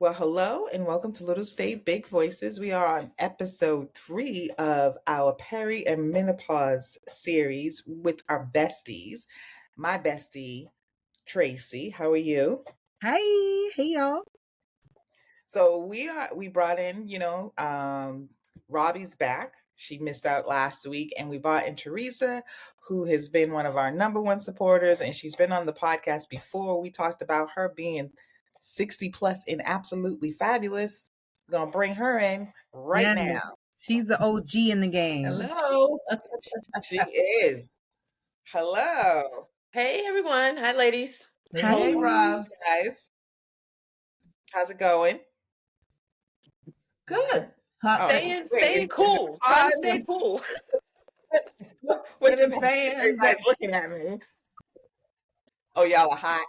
Well, hello and welcome to Little State Big Voices. We are on episode 3 of our Peri and Menopause series with our besties. My bestie, Tracy. How are you? Hey y'all. So we brought in, Robbie's back. She missed out last week, and we brought in Teresa, who has been one of our number one supporters, and she's been on the podcast before. We talked about her being 60 plus and absolutely fabulous. Gonna bring her in right now. She's the OG in the game. Hello. She is. Hello. Hey, everyone. Hi, ladies. Hey, Robs. Guys. How's it going? Good. Staying cool. Trying to stay cool. What's the fans? Everybody's looking at me. Oh, y'all are hot.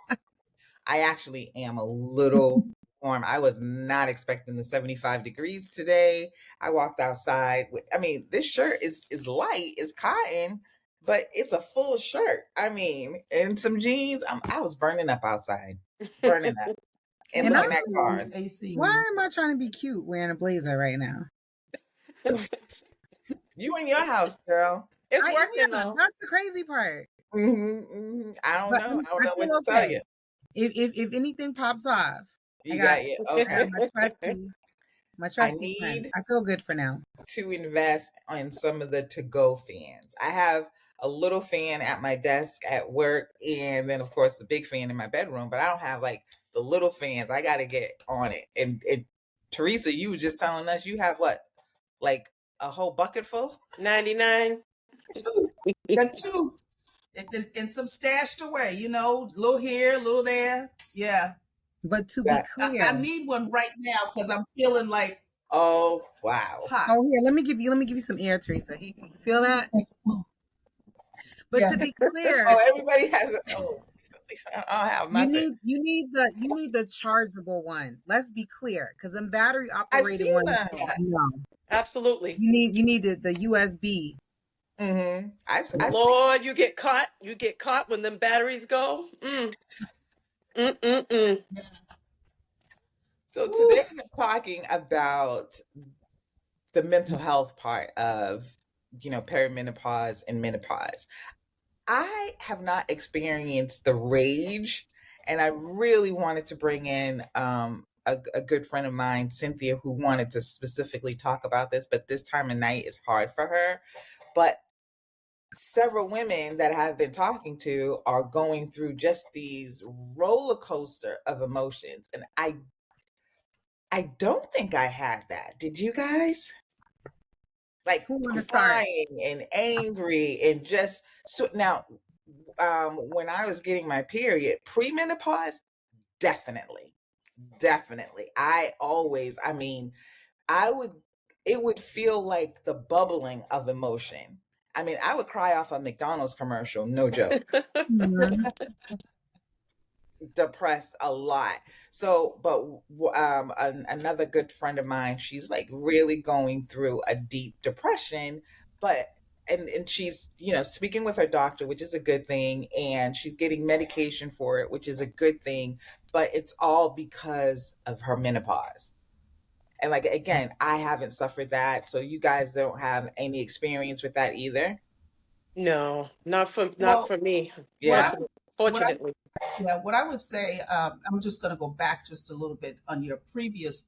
I actually am a little warm. I was not expecting the 75 degrees today. I walked outside with, this shirt is light, it's cotton, but it's a full shirt. And some jeans. I was burning up outside. Burning up. And looking at cars. Why am I trying to be cute wearing a blazer right now? You in your house, girl. It's working though. That's the crazy part. I don't know. I don't know what to tell you. If anything pops off, Okay. My trusty friend. I feel good for now. To invest in some of the to-go fans. I have a little fan at my desk at work, and then of course the big fan in my bedroom, but I don't have like the little fans. I got to get on it. And Teresa, you were just telling us you have what, like a whole bucket full? 99. Got two. And some stashed away, little here, little there. Yeah. But to be clear, I need one right now because I'm feeling like, oh wow, hot. Oh, here, let me give you some air, Teresa. You feel that? But yes. To be clear, everybody has a. Oh, I don't have nothing. You need the chargeable one. Let's be clear, because them battery operated ones. No. Absolutely. You need the USB. Mm-hmm. Lord, you get caught when them batteries go. So today we're talking about the mental health part of, perimenopause and menopause. I have not experienced the rage, and I really wanted to bring in a good friend of mine, Cynthia, who wanted to specifically talk about this, but this time of night is hard for her. But several women that I've been talking to are going through just these roller coaster of emotions. And I don't think I had that. Did you guys? Like crying and angry and just now when I was getting my period, premenopause, definitely. It would feel like the bubbling of emotion. I would cry off a McDonald's commercial, no joke. Depressed a lot. So, but another good friend of mine, she's like really going through a deep depression, but and she's speaking with her doctor, which is a good thing, and she's getting medication for it, which is a good thing, but it's all because of her menopause. And like, again, I haven't suffered that. So you guys don't have any experience with that either? No, not for me. Yeah. Fortunately. What I would say, I'm just going to go back just a little bit on your previous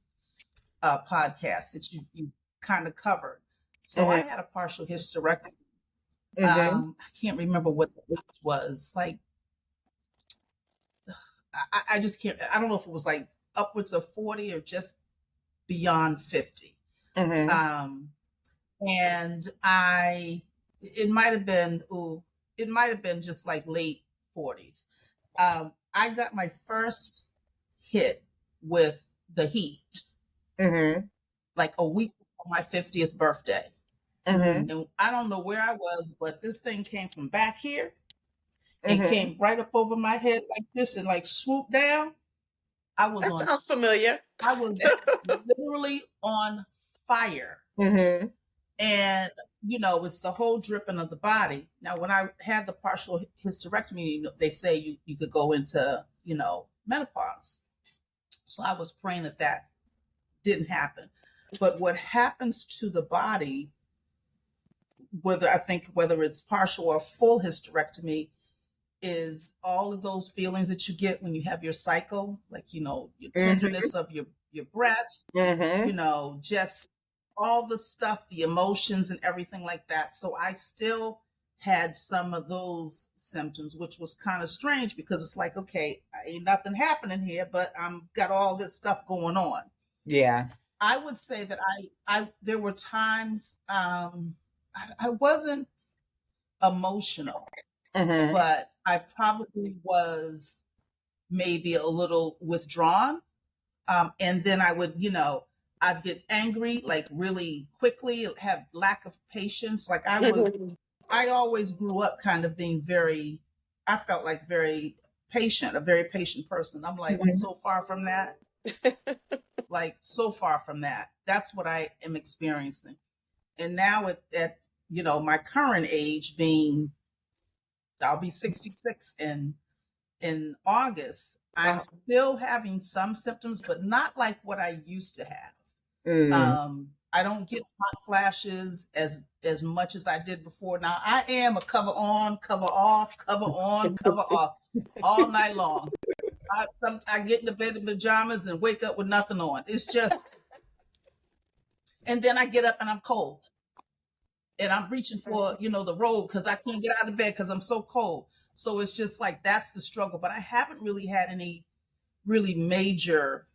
podcast that you kind of covered. So I had a partial hysterectomy. I can't remember what the age was. Like, I just can't. I don't know if it was like upwards of 40 or just beyond 50. And it might have been just like late 40s. I got my first hit with the heat, like a week before my 50th birthday. And I don't know where I was, but this thing came from back here and came right up over my head like this and like swooped down. Sounds familiar. I was literally on fire. And it's the whole dripping of the body. Now, when I had the partial hysterectomy, they say you could go into menopause. So I was praying that that didn't happen. But what happens to the body, whether it's partial or full hysterectomy, is all of those feelings that you get when you have your cycle, like your Mm-hmm. tenderness of your breast, Mm-hmm. just all the stuff, the emotions and everything like that. So I still had some of those symptoms, which was kind of strange because it's like, okay, ain't nothing happening here, but I'm got all this stuff going on. Yeah. I would say that I there were times I wasn't emotional, Mm-hmm. but I probably was maybe a little withdrawn. And then I would, I'd get angry like really quickly, have lack of patience. Like I always grew up kind of being I felt like very patient, a very patient person. I'm like Mm-hmm. so far from that, like so far from that. That's what I am experiencing. And now at my current age, being I'll be 66 in August, I'm Wow. still having some symptoms, but not like what I used to have. Mm. I don't get hot flashes as much as I did before. Now I am a cover on, cover off, cover on, cover off all night long. I get into bed in pajamas and wake up with nothing on. It's just, and then I get up and I'm cold, and I'm reaching for the robe because I can't get out of bed because I'm so cold. So it's just like that's the struggle. But I haven't really had any really major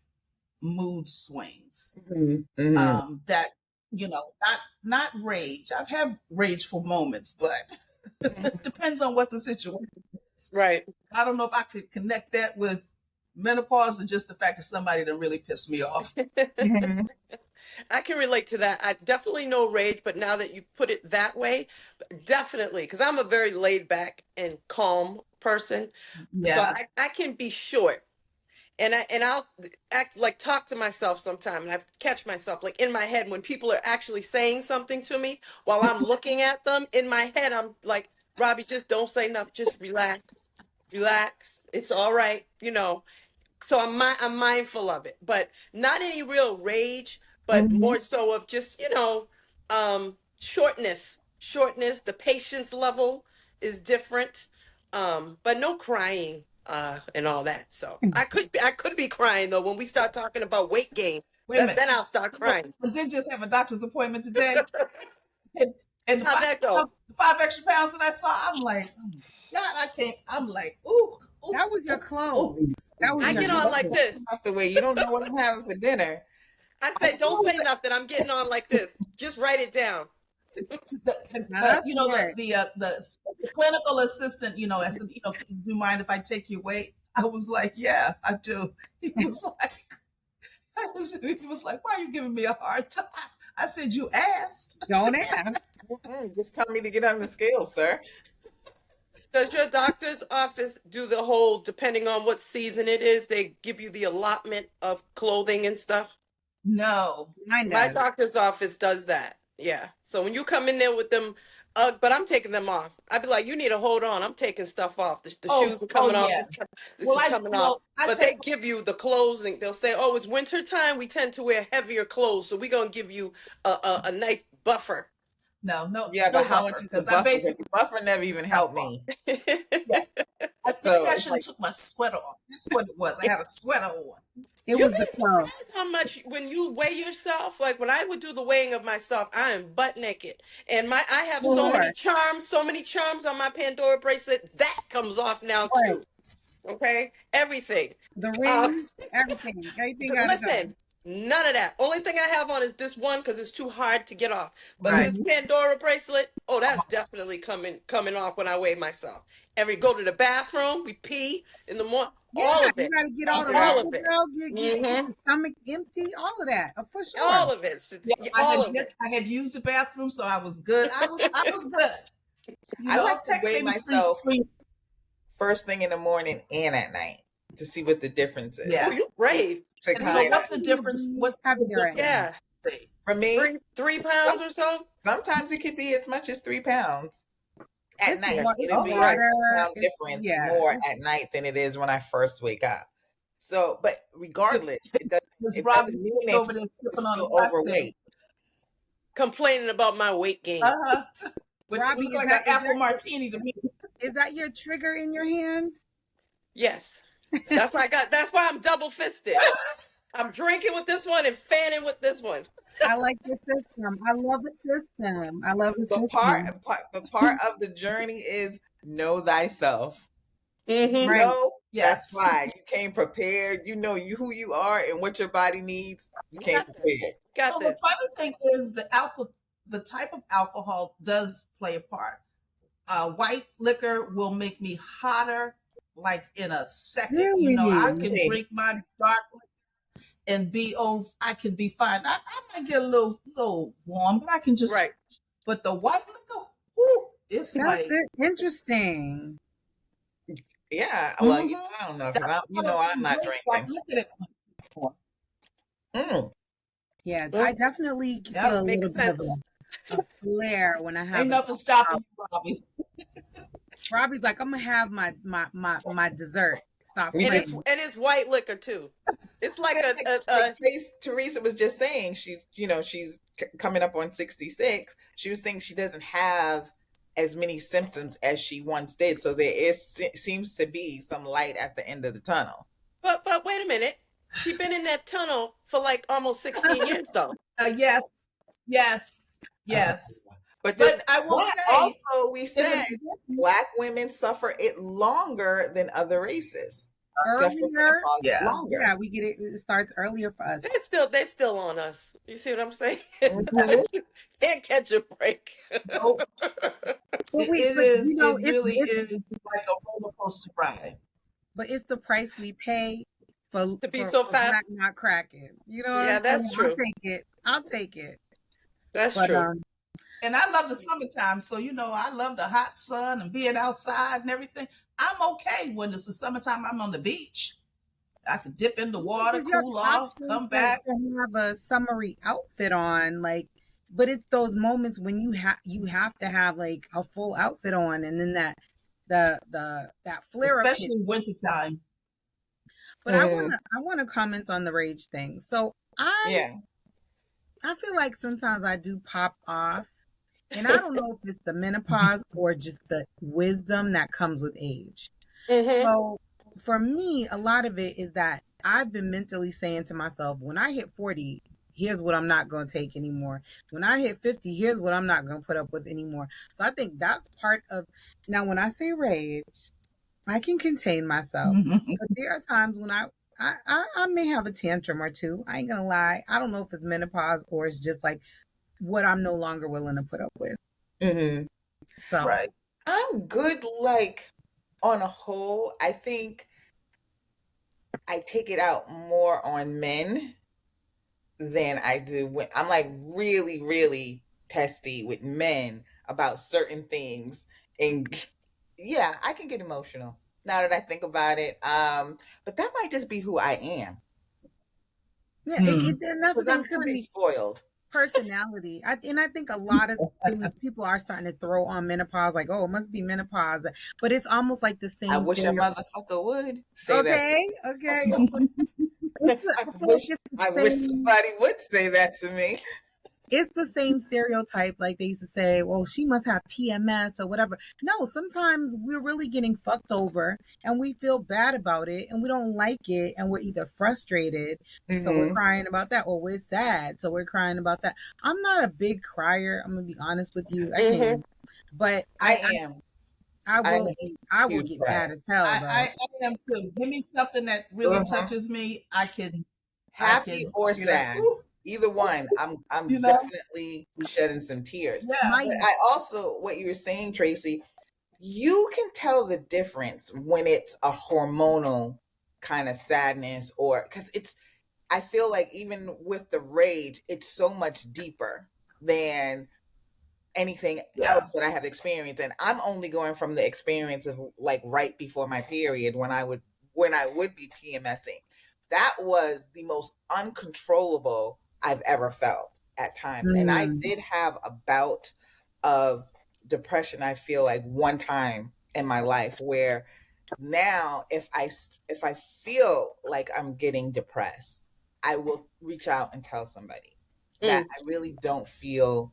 mood swings. Mm-hmm. Mm-hmm. That not rage. I've had rageful moments, but it depends on what the situation is. Right. I don't know if I could connect that with menopause or just the fact that somebody done really pissed me off. Mm-hmm. I can relate to that. I definitely know rage, but now that you put it that way, definitely, because I'm a very laid back and calm person. So Yeah. I can be short. I'll act like talk to myself sometime, and I catch myself like in my head when people are actually saying something to me while I'm looking at them. In my head, I'm like, Robbie, just don't say nothing. Just relax, relax. It's all right, so I'm mindful of it, but not any real rage, but Mm-hmm. more so of just shortness. The patience level is different, but no crying and all that. So I could be crying though when we start talking about weight gain. Wait a That minute. then I'll start crying. I did just have a doctor's appointment today, and, and the How'd that go? the 5 extra pounds that I saw, I'm like, oh my God, I can't. I'm like, ooh, ooh, That was your ooh, ooh. clothes. That was I your get on That's like clothes. this. not the way. You don't know what I'm having for dinner. I say, don't say nothing. I'm getting on like this. Just write it down. Now that's The, smart. the clinical assistant, I said, do you mind if I take your weight? I was like, yeah, I do. He was like, he was like, why are you giving me a hard time? I said, you asked. Don't ask. Mm-mm. Just tell me to get on the scale, sir. Does your doctor's office do the whole, depending on what season it is, they give you the allotment of clothing and stuff? No, Mine My does. doctor's office does that. Yeah. So when you come in there with them, but I'm taking them off. I'd be like, you need to hold on. I'm taking stuff off. The shoes are oh coming off. yeah. This is coming off. I But take they give you the clothing. They'll say, oh, it's winter time. We tend to wear heavier clothes. So we're going to give you a nice buffer. Yeah, but no how much buffer is the because I buffer? Because basically the buffer never took even stuff helped off. me. Yeah, I think So I it's should have like, took my sweater off. That's what it was. I had a sweater on. It You'd was the be clothes. surprised how much when you weigh yourself. Like when I would do the weighing of myself, I am butt naked, and I have Sure. so many charms on my Pandora bracelet that comes off now Right. too. Okay, everything. The Uh, rings, everything. Everything gotta go. listen, none of that. Only thing I have on is this one because it's too hard to get off. But Right. this Pandora bracelet, oh, that's definitely coming off when I weigh myself. Go to the bathroom, we pee in the morning, Yeah, all of you it, gotta get all the yeah. all liquid, of it. girl. Get Hmm. your stomach empty. All of that, for sure. All of it. Yeah, All of it. I had used the bathroom, so I was good. I was good. I like to Take weigh maybe three, myself three. first thing in the morning and at night to see what the difference Oh, is. you Yes. brave. To And so, kind of, what's the Especially when you difference? be What's the heavier at difference? night. Yeah. For me, 3 pounds some, or so. sometimes it could be as much as 3 pounds at It's night. it's It'll be like Okay. 1 pound it's difference yeah, more it's at night than it is when I first wake up. So, but regardless, Miss it Robbie doesn't mean sitting that over there you're sipping on still a cocktail. overweight. Complaining about my weight gain. Uh-huh. It Robbie, look like an apple martini to me. is that your trigger in your hand? Yes. That's why I got. That's why I'm double fisted. I'm drinking with this one and fanning with this one. I like the system. I love the system. I love the But part, system. part, but part of the journey is know thyself. You Mm-hmm. Right. know, that's Yes. why you came prepared. You know who you are and what your body needs. You You came got this. prepared. Got So the this. funny thing is the type of alcohol does play a part. White liquor will make me hotter like in a second. You know, I Really? can Hey, drink my dark and be over. I can be fine. I might get a little warm, but I can just. Right. But the white liquor, whoo, it's That's like, it. Interesting. yeah. Well, mm-hmm. I don't know because That's why I I'm don't not drink white drinking. liquor that much anymore. Mm. Yeah, I Mm, definitely feel Yep. a little makes bit of sense. a flare when I Ain't have a nothing alcohol. stopping you, Robbie. Robbie's like, I'm gonna have my dessert. Stop We And just it's playing. white liquor too. It's like like Teresa was just saying. She's coming up on 66. She was saying she doesn't have as many symptoms as she once did. So there seems to be some light at the end of the tunnel. but wait a minute. She been in that tunnel for like almost 16 years though. Yes, yes, Uh, yes. but But I will say, also we in the said beginning, Black women suffer it longer than other races. Suffer Earlier, menopause yeah. longer. yeah, we get it. It starts earlier for us. They still on us. You see what I'm saying? Mhm. Can't catch a break. Nope. But we, It but is. It it's really is like a roller coaster ride. but it's the price we pay for To be for so for fat. black not cracking. You know what I'm Yeah, saying? that's I'll true. take it. I'll take it. That's But true. And I love the summertime. So, I love the hot sun and being outside and everything. I'm okay when it's the summertime. I'm on the beach. I can dip in the water, because you have cool off, options come to back. have a summery outfit on, like, but it's those moments when you have to have like a full outfit on, and then that flare up hit. Especially wintertime. But Mhm. I wanna comment on the rage thing. So I Yeah. I feel like sometimes I do pop off, and I don't know if it's the menopause or just the wisdom that comes with age. Mm-hmm. So for me, a lot of it is that I've been mentally saying to myself, when I hit 40, here's what I'm not going to take anymore. When I hit 50, here's what I'm not going to put up with anymore. So I think that's part of, now when I say rage, I can contain myself. But there are times when I may have a tantrum or two. I ain't gonna lie. I don't know if it's menopause or it's just like what I'm no longer willing to put up with. Hmm. So Right. I'm good, like, on a whole. I think I take it out more on men than I do when I'm like really, really testy with men about certain things. And yeah, I can get emotional now that I think about it. But that might just be who I am yeah, Hmm. and that's the because thing. I'm It could pretty be spoiled. personality. And I think a lot of things people are starting to throw on menopause, like, oh, it must be menopause. But it's almost like the I same wish a stereo. motherfucker would say that. Okay, okay. I I feel like wish it's the I wish same. somebody would say that to me. It's the same stereotype, like they used to say, well, she must have PMS or whatever. No, sometimes we're really getting fucked over and we feel bad about it and we don't like it and we're either frustrated, so we're Hmm. crying about that, or we're sad, so we're crying about that. I'm not a big crier. I'm gonna be honest with you. I Mm-hmm. can, but I am. I'm a I will huge get mad crier. as hell though. I am too. Give me something that really Uh-huh. touches me. I Happy can or be like, sad, ooh, either one. I'm you know, definitely shedding some tears. yeah, My But I also, what you were saying, Tracy, you can tell the difference when it's a hormonal kind of sadness, or because I feel like even with the rage, it's so much deeper than anything else yeah, that I have experienced. And I'm only going from the experience of like right before my period when I would be PMSing. That was the most uncontrollable I've ever felt. at times. And I Mm. did have a bout of depression, I feel like one time in my life, where now if I feel like I'm getting depressed, I will reach out and tell somebody that Mm. I really don't feel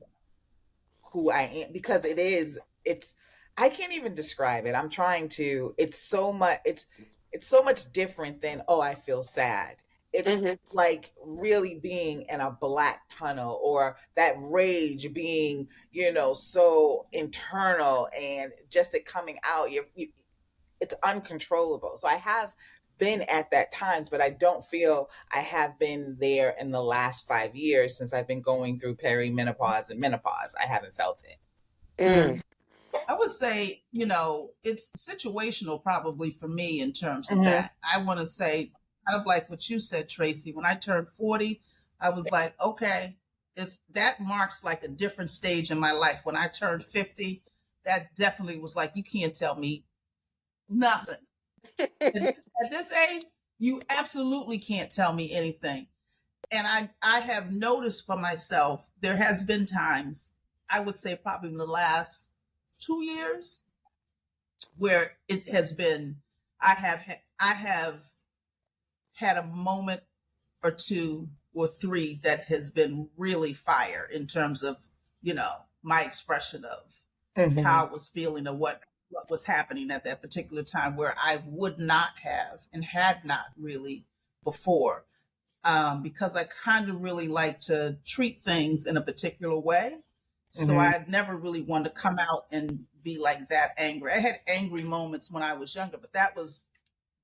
who I am, because it's I can't even describe it. I'm trying to. It's so much different than, oh, I feel sad. It's Mm-hmm. like really being in a black tunnel, or that rage being, so internal, and just it coming out. It's uncontrollable. So I have been at that times, but I don't feel I have been there in the last 5 years since I've been going through perimenopause and menopause. I haven't felt it. Mm. Mm. I would say, it's situational probably for me in terms of Mm-hmm. that. I want to say, kind of like what you said, Tracy, when I turned 40, I was like, okay, that marks like a different stage in my life. When I turned 50, that definitely was like, you can't tell me nothing. At this age, you absolutely can't tell me anything. And I have noticed for myself, there has been times, I would say probably in the last 2 years, where it has been, I have had a moment or two or three that has been really fire in terms of, my expression of Mm-hmm. how I was feeling, or what was happening at that particular time, where I would not have and had not really before, because I kind of really like to treat things in a particular way. So Mm-hmm. I never really wanted to come out and be like that angry. I had angry moments when I was younger, but that was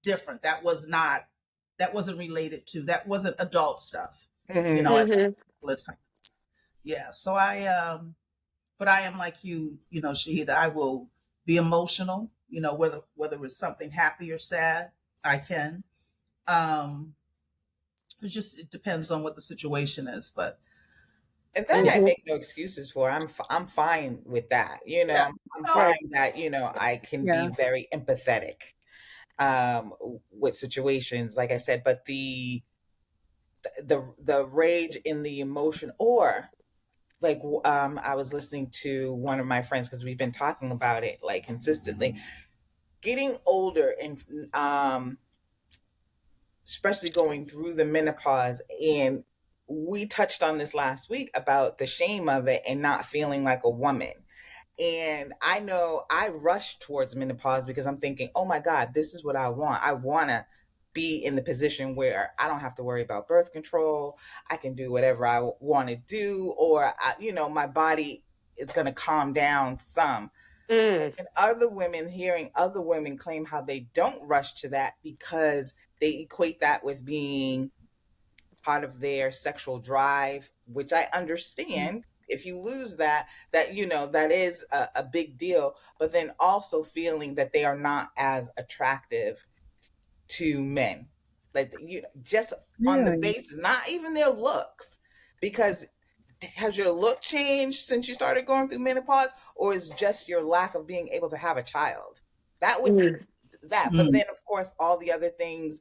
different. That wasn't related to, that wasn't adult stuff, Mm-hmm. at that Mm-hmm. particular time. Yeah. So but I am like you, Shahida, I will be emotional, whether it's something happy or sad, I can. Um, it depends on what the situation is, but And that I yeah, Mm-hmm. make no excuses for. I'm fine with that. yeah, I'm no, Right. fine that, I can be Yeah. very empathetic with situations, like I said, but the rage in the emotion, or like, I was listening to one of my friends, because we've been talking about it like consistently, getting older, and especially going through the menopause. And we touched on this last week about the shame of it and not feeling like a woman. And I know I rush towards menopause because I'm thinking, oh my God, this is what I want. I want to be in the position where I don't have to worry about birth control. I can do whatever I want to do, or, my body is going to calm down some. Mm. And hearing other women claim how they don't rush to that because they equate that with being part of their sexual drive, which I understand. If you lose that, that is a big deal. But then also feeling that they are not as attractive to men, like, just on the Really? basis, not even their looks, because has your look changed since you started going through menopause, or is just your lack of being able to have a child? That would be Mm. that. But mm, then, of course, all the other things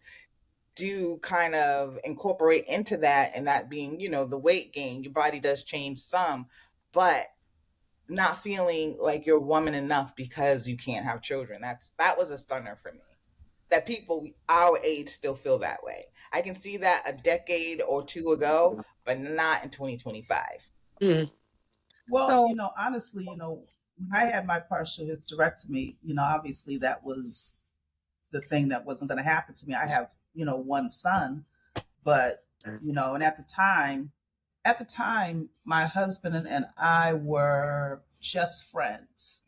do kind of incorporate into that, and that being, the weight gain. Your body does change some, but not feeling like you're woman enough because you can't have children. That was a stunner for me. That people our age still feel that way. I can see that a decade or two ago, but not in 2025. Mm. well, So, honestly, when I had my partial hysterectomy, obviously that was the thing that wasn't going to happen to me. I have, one son, but, and at the time, my husband and I were just friends.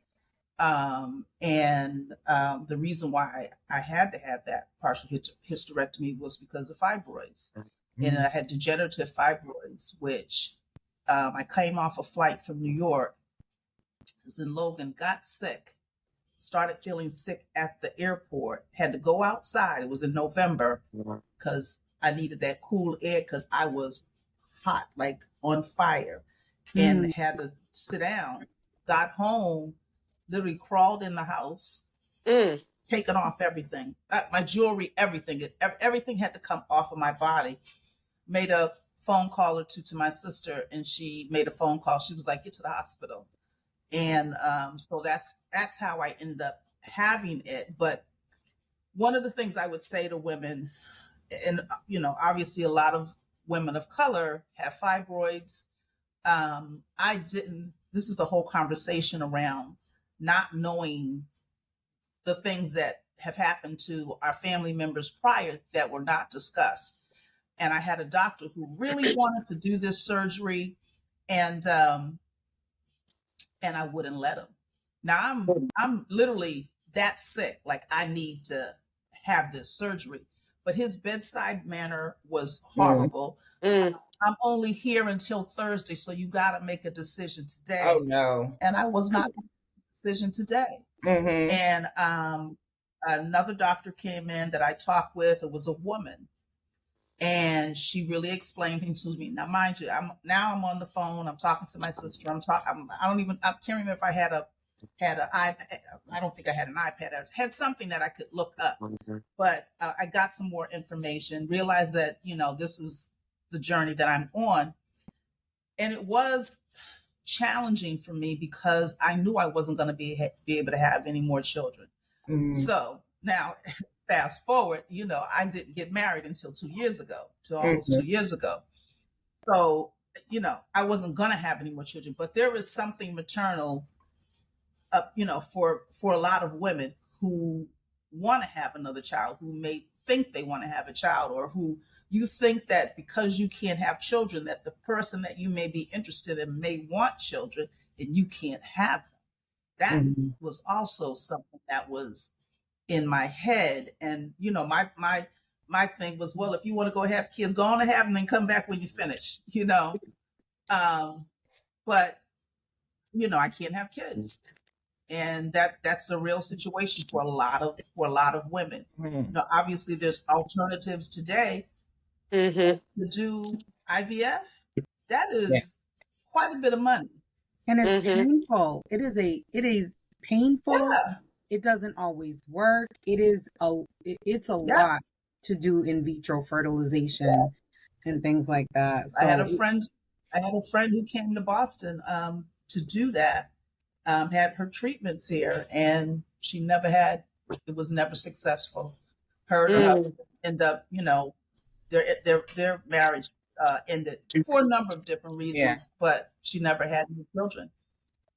And the reason why I had to have that partial hysterectomy was because of fibroids. And Mm-hmm. I had degenerative fibroids, which I came off a flight from New York, was in Logan, got sick, started feeling sick at the airport, had to go outside. It was in November because I needed that cool air because I was hot, like on fire, and mm, had to sit down. Got home, literally crawled in the house, Mm. taken off everything, my jewelry, everything. Everything had to come off of my body. Made a phone call or two to my sister, and she made a phone call. She was like, "Get to the hospital," and so that's how I ended up having it. But one of the things I would say to women, and obviously a lot of women of color have fibroids. I didn't. This is the whole conversation around not knowing the things that have happened to our family members prior that were not discussed. And I had a doctor who really wanted to do this surgery, and I wouldn't let him. Now I'm literally that sick, like I need to have this surgery. But his bedside manner was Mm. horrible. Mm. I'm only here until Thursday, so you got to make a decision Oh today. no. And I was not making a decision today. Mm-hmm. And another doctor came in that I talked with. It was a woman, and she really explained things to me. Now, mind you, I'm on the phone. I'm talking to my sister. I can't remember if I had an iPad. I don't think I had an iPad. I had something that I could look up, but I got some more information. Realized that this is the journey that I'm on, and it was challenging for me because I knew I wasn't going to be able to have any more children. Mm-hmm. So now, fast forward, I didn't get married until 2 years ago, to almost Mm-hmm. 2 years ago. So, I wasn't going to have any more children, but there is something maternal, for a lot of women who want to have another child, who may think they want to have a child, or who you think that because you can't have children, that the person that you may be interested in may want children and you can't have them. That Mm-hmm. was also something that was in my head. And my thing was, well, if you want to go have kids, go on and have them and come back when you finish. um but I can't have kids, and that's a real situation for a lot of women. Mm-hmm. Obviously there's alternatives today Mm-hmm. to do IVF. That Yeah. is quite a bit of money. And it's Mm-hmm. painful. It is painful. Yeah, It doesn't always work. It's a yeah. lot to do in vitro fertilization and things like that. I had So a friend. I had a friend who came to Boston to do that. Had her treatments here, and she never had. It was never successful. Her and her Mm. husband end up, their marriage ended for a number of different Yeah. reasons, but she never had any children.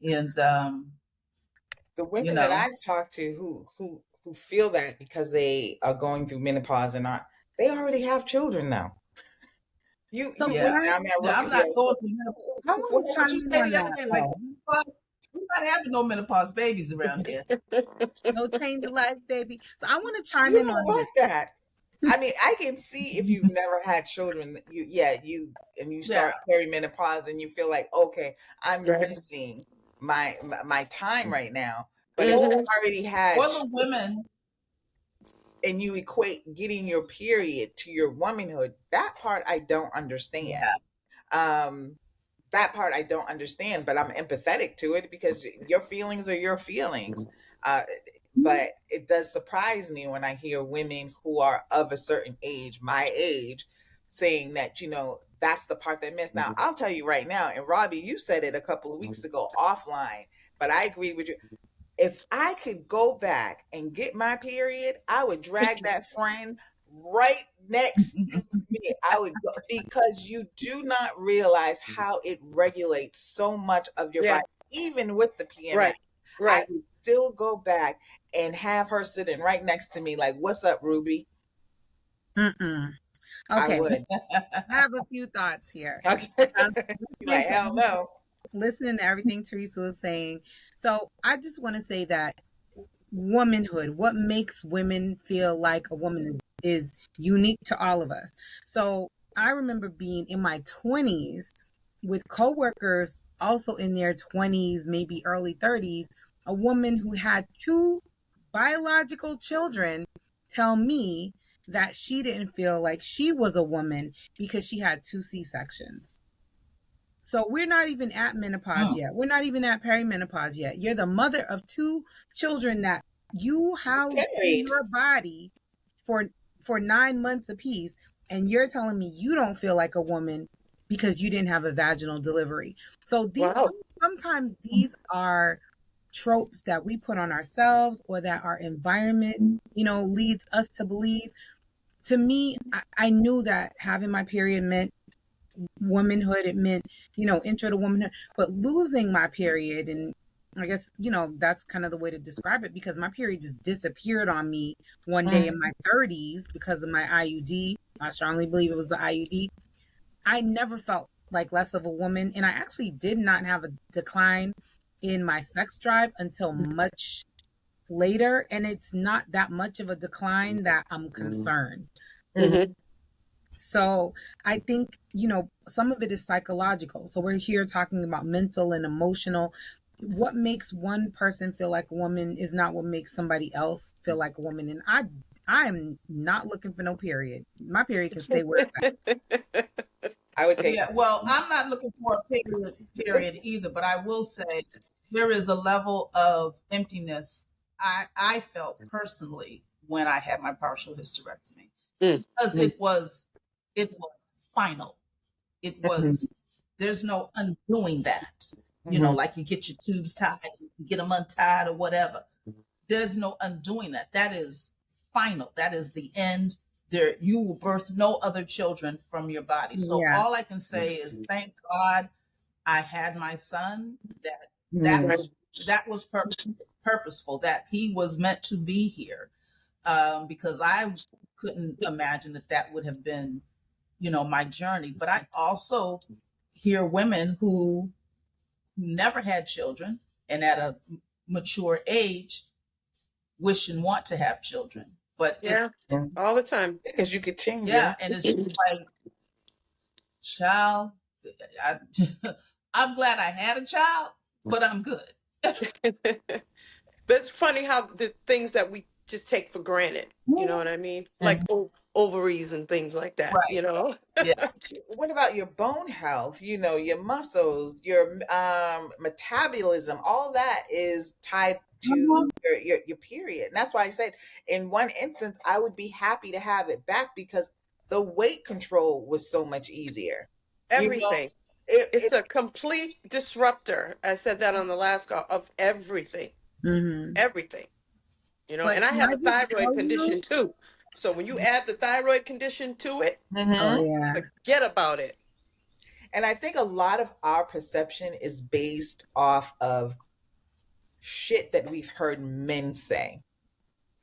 And The you women that know, I've talked to who feel that because they are going through menopause and not, they already have children now. so You when yeah, I I mean, I yeah. wrote, I'm yeah. not going through menopause. I What, want to what chime you in say on the other that day? Like, though. we're not having no menopause babies around here. No tainted life, baby. So I want to chime You in don't on that. want that. I mean, I can see if you've never had children, you Yeah, start perimenopause and you feel like, okay, I'm Right. missing my time right now. But if or you've Mm-hmm. already had or the women. and you equate getting your period to your womanhood, that part I don't understand. Yeah. Um, that part I don't understand, but I'm empathetic to it because your feelings are your feelings. Uh, but it does surprise me when I hear women who are of a certain age, my age, saying that, that's the part that missed. Now, I'll tell you right now, and Robbie, you said it a couple of weeks ago offline, but I agree with you. If I could go back and get my period, I would drag that friend right next to me. I would go because you do not realize how it regulates so much of your Yeah. body, even with the PMS. Right. I Right. would still go back and have her sitting right next to me, like, "What's up, Ruby?" Mm-mm. I Okay, would. I have a few thoughts here. Okay. I'm You're listening like, to hell no. listening to everything Teresa was saying. So I just want to say that womanhood, what makes women feel like a woman is unique to all of us. So I remember being in my 20s with coworkers also in their 20s, maybe early 30s, a woman who had two biological children tell me that she didn't feel like she was a woman because she had two C-sections. So we're not even at menopause Mm. yet. We're not even at perimenopause yet. You're the mother of two children that you housed in Carried. your body for 9 months apiece. and you're telling me you don't feel like a woman because you didn't have a vaginal delivery. So these Wow. sometimes these are tropes that we put on ourselves or that our environment, leads us to believe. To me, I knew that having my period meant womanhood. It meant, intro to womanhood. But losing my period, and I guess, that's kind of the way to describe it, because my period just disappeared on me one day in Mhm. my 30s because of my IUD. I strongly believe it was the IUD. I never felt like less of a woman. And I actually did not have a decline in my sex drive until much later. And it's not that much of a decline that I'm concerned. Mm-hmm. Mhm. So I think, some of it is psychological. So we're here talking about mental and emotional. What makes one person feel like a woman is not what makes somebody else feel like a woman. And I am not looking for no period. My period can stay where it's at. I would take Yeah, well, I'm not looking for a period either, but I will say there is a level of emptiness I felt personally when I had my partial hysterectomy, Mm. because it was final. It Mhm. was there's no undoing that. Mhm. Like you get your tubes tied, you can get them untied or whatever. There's no undoing that. That is final. That is the end. There, you will birth no other children from your body. So Yeah. all I can say is thank God I had my son. That that Mhm. Right. was that was purposeful. That he was meant to be here, because I couldn't imagine that would have been, my journey. But I also hear women who never had children and at a mature age wish and want to have children. But Yeah. All the time. Because you could change yeah, her. and it's just like, child, I, I'm glad I had a child, but I'm good. But it's funny how the things that we just take for granted, you know what I mean? Like Mhm. ovaries and things like that, Right. you know? Yeah. What about your bone health? Your muscles, your metabolism, all that is tied to Mhm. your period. And that's why I said in one instance I would be happy to have it back because the weight control was so much easier. You know, Everything. It's it a complete disruptor. I said that on the last call of everything. Hmm. Everything. But And I can have I a just thyroid tell you? condition too. So when you add the thyroid condition to it, Oh, Mhm. yeah. forget about it. And I think a lot of our perception is based off of shit that we've heard men say,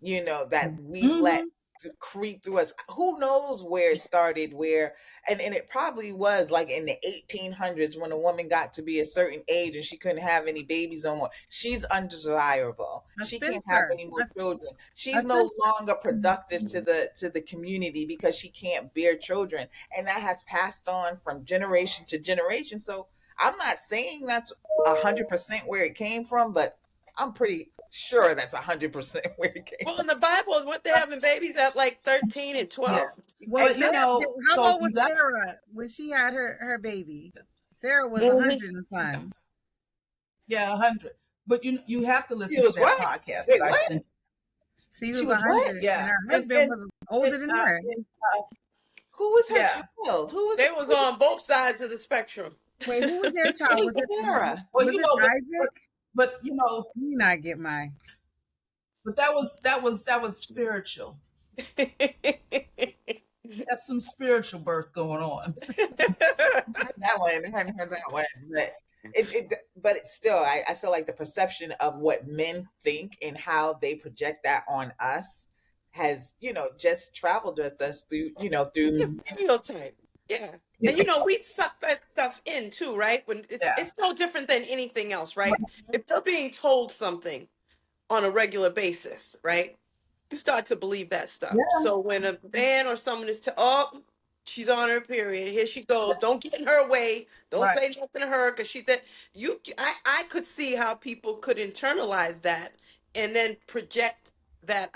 that we've let Mm-hmm. creep through us. Who knows where it started, and it probably was like in the 1800s when a woman got to be a certain age and she couldn't have any babies no more. She's undesirable. A She can't have spinster. any more children. A She's no spinster. longer productive to the community because she can't bear children. And that has passed on from generation to generation. So I'm not saying that's 100% where it came from, but I'm pretty sure that's 100% where it came Well, from. in the Bible, weren't they having babies at like 13 and Yeah. 12? Well, But Exactly. Sarah, how so old you was got Sarah when she had her baby? Sarah was a Hmm. hundred and son. yeah, 100. But you have to She listen to was that what? podcast that Wait, I what? sent. She She was a was what? hundred, and Yeah, her husband was older than her. and Who was her yeah. child? Who was They was on both sides of the spectrum. Wait, who was their child? Wait, Was it Sarah? Well, was it but Isaac? but Let me not get my. but that was spiritual. That's some spiritual birth going on. I heard that one. I hadn't heard that one, but it's still. I feel like the perception of what men think and how they project that on us has, just traveled with us through, It's a through. stereotype. Yeah. Yeah, And we suck that stuff in too, right? When yeah, it's no different than anything else, right? If they're being told something on a regular basis, right? You start to believe that stuff. yeah. So when a man or someone is oh, she's on her period, here she goes. Don't get in her way. Don't Right. say nothing to her because she that I could see how people could internalize that and then project that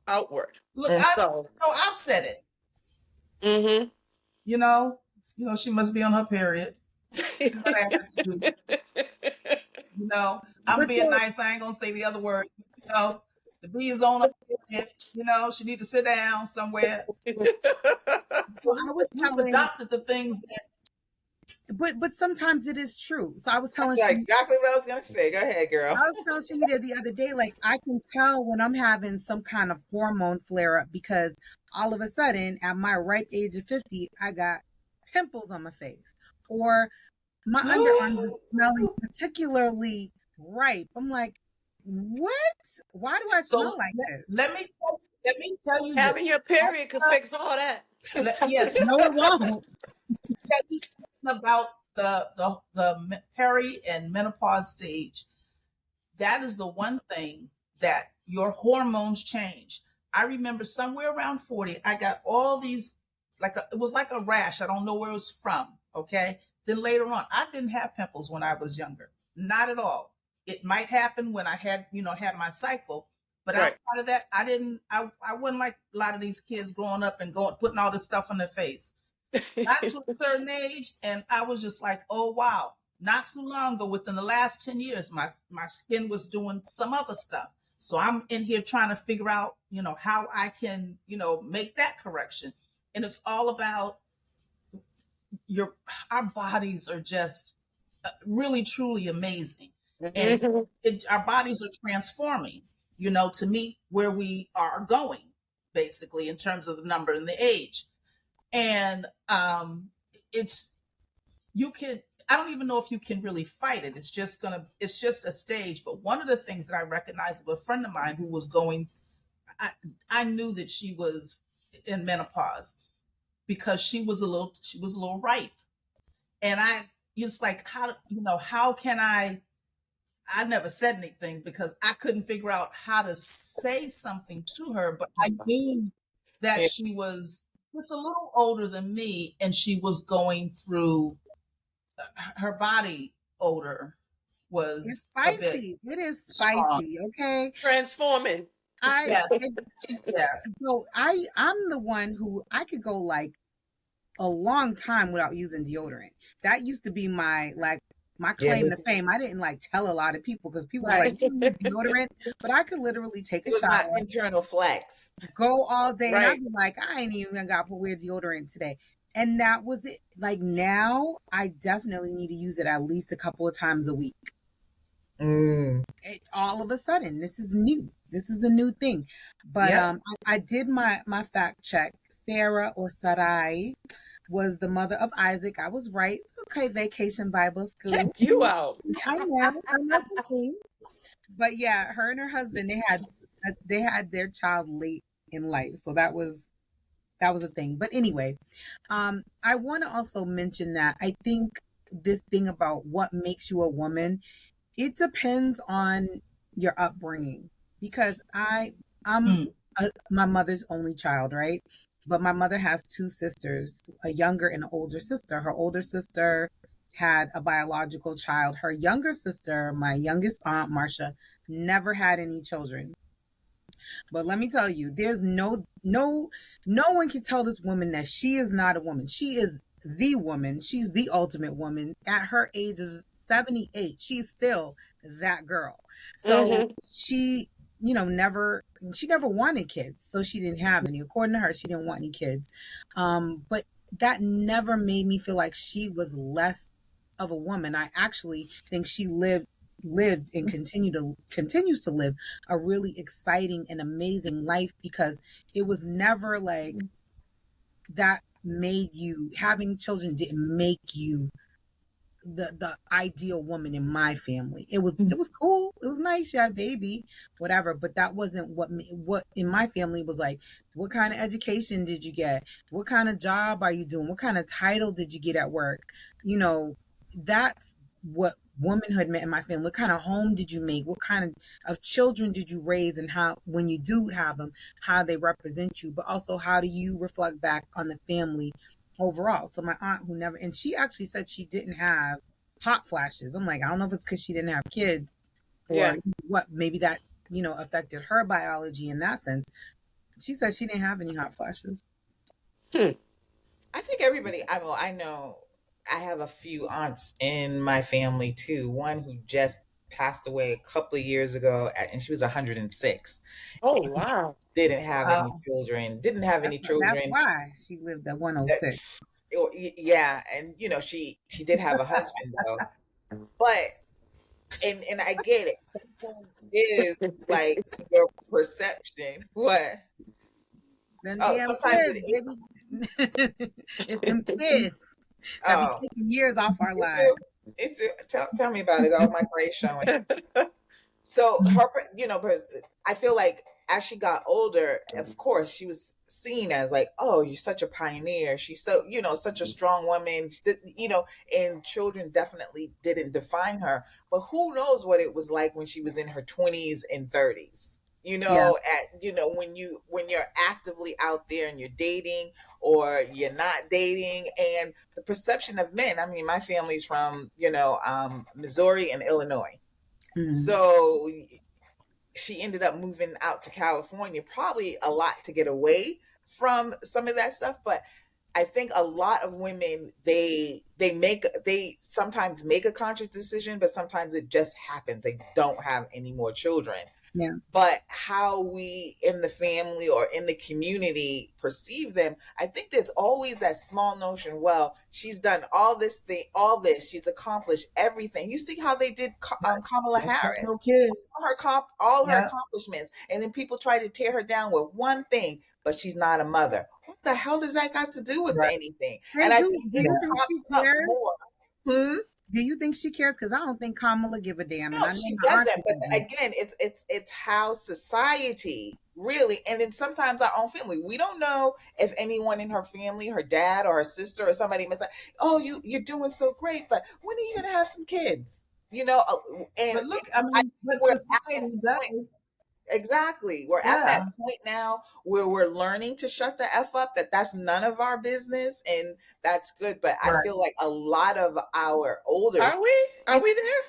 outward. Look, Mhm. I've said it. Mm-hmm. You know, she must be on her period. Her attitude. I'm But being so, nice. I ain't gonna say the other word. The bee is on her period. She need to sit down somewhere. So So I was we've telling, adopted the things that but sometimes it is true. So I was telling That's like Shahida, exactly what I was gonna say. Go ahead, I girl. was telling Shahida the other day, like I can tell when I'm having some kind of hormone flare up because all of a sudden, at my ripe age of 50, I got pimples on my face, or my underarms is smelling particularly ripe. I'm like, what? Why do I smell so like this? let me tell you this. Having your period could fix all that. Yes, No, it won't. tell you something about the peri and menopause stage. That is the one thing that your hormones change. I remember somewhere around 40, I got all these, it was like a rash. I don't know where it was from. Okay. Then later on, I didn't have pimples when I was younger. Not at all. It might happen when I had, had my cycle. But Right. outside of that, I wasn't like a lot of these kids growing up and going, putting all this stuff on their face. Got to a certain age, and I was just like, oh wow. Not too long ago, within the last 10 years, my skin was doing some other stuff. So I'm in here trying to figure out, how I can, make that correction. And it's all about your our bodies are just really truly amazing. And Mhm. our bodies are transforming, to meet where we are going, basically, in terms of the number and the age. And it's you can I don't even know if you can really fight it. It's just a stage. But one of the things that I recognized with a friend of mine who was going, I, I knew that she was in menopause because she was a little ripe. And it's like, how can I never said anything because I couldn't figure out how to say something to her, but I knew that Yeah. she was just a little older than me and she was going through her body odor It's was a bit spicy. It is strong. spicy. Okay. Transforming. I Yes, it, yes, so I'm the one who I could go like a long time without using deodorant. That used to be my Yeah, claim to fame. I didn't like tell a lot of people because people was right. like, "You don't use deodorant," but I could literally take It a was my shower, internal flex. go all day, and I'd Right. be like, "I ain't even got to wear deodorant today." And that was it. Like now, I definitely need to use it at least a couple of times a week. Mm. All of a sudden, this is new. This is a new thing. But yep. I did my fact check. Sarah or Sarai was the mother of Isaac. I was right. Okay, Vacation Bible School. Check you out. I know some things. But yeah, her and her husband they had their child late in life, so that was a thing. But anyway, I want to also mention that I think this thing about what makes you a woman, it depends on your upbringing because I'm Mm, my mother's only child, right? But my mother has two sisters, a younger and an older sister. Her older sister had a biological child. Her younger sister, my youngest aunt, Marcia, never had any children. But let me tell you, there's no one can tell this woman that she is not a woman. She is the woman. She's the ultimate woman. At her age of 78, she's still that girl. So Hmm. she never wanted kids. So she didn't have any. According to her, she didn't want any kids. But that never made me feel like she was less of a woman. I actually think she lived and continues to live a really exciting and amazing life because it was never like that made you having children didn't make you the ideal woman in my family. It was cool. It was nice. You had a baby, whatever. But that wasn't what in my family was like. What kind of education did you get? What kind of job are you doing? What kind of title did you get at work? You know, that's what womanhood meant in my family. What kind of home did you make? What kind of children did you raise, and how when you do have them, how they represent you, but also how do you reflect back on the family overall. So my aunt who never, and she actually said she didn't have hot flashes. I'm like, I don't know if it's because she didn't have kids or Yeah. what, maybe that, affected her biology in that sense. She said she didn't have any hot flashes. Hmm. I think everybody, I know I have a few aunts in my family too. One who just passed away a couple of years ago, and she was 106. Oh, wow. didn't have any Oh, children, didn't have any That's children. why she lived at Uh, 106. yeah, and she did have a husband though, but and I get it. Sometimes it is like your perception. What? Them Oh, damn sometimes it kids, is. baby. It's them kids that be Oh, taking years off our it lives. too. It too. Tell me about it. All my grades showing. So her, but I feel like as she got older, of course, she was seen as like, oh, you're such a pioneer. She's so, such a strong woman. And children definitely didn't define her. But who knows what it was like when she was in her 20s and 30s. Yeah. When you're actively out there and you're dating or you're not dating, and the perception of men. I mean, my family's from Missouri and Illinois, Mhm. so she ended up moving out to California, probably a lot to get away from some of that stuff. But I think a lot of women, they sometimes make a conscious decision, but sometimes it just happens. They don't have any more children. Yeah. But how we in the family or in the community perceive them, I think there's always that small notion, well, she's done all this, she's accomplished everything. You see how they did Kamala don't have Harris, no kid. all her Yeah, accomplishments, and then people try to tear her down with one thing, but she's not a mother. What the hell does that got to do with right. anything? And And I do think do it you Yeah. think she pops up cares? more. Hmm? Do you think she cares? Because I don't think Kamala give a damn, and No, I know she my doesn't. auntie But doesn't. again, it's how society really, and then sometimes our own family. We don't know if anyone in her family, her dad or her sister or somebody was like, "Oh, you're doing so great, but when are you gonna have some kids?" And But look, I I mean, think but we're at that society point. does. Exactly, we're at that Yeah, point now where we're learning to shut the f up. That's none of our business, and that's good. But I right. feel like a lot of our older. Are we? Are we there?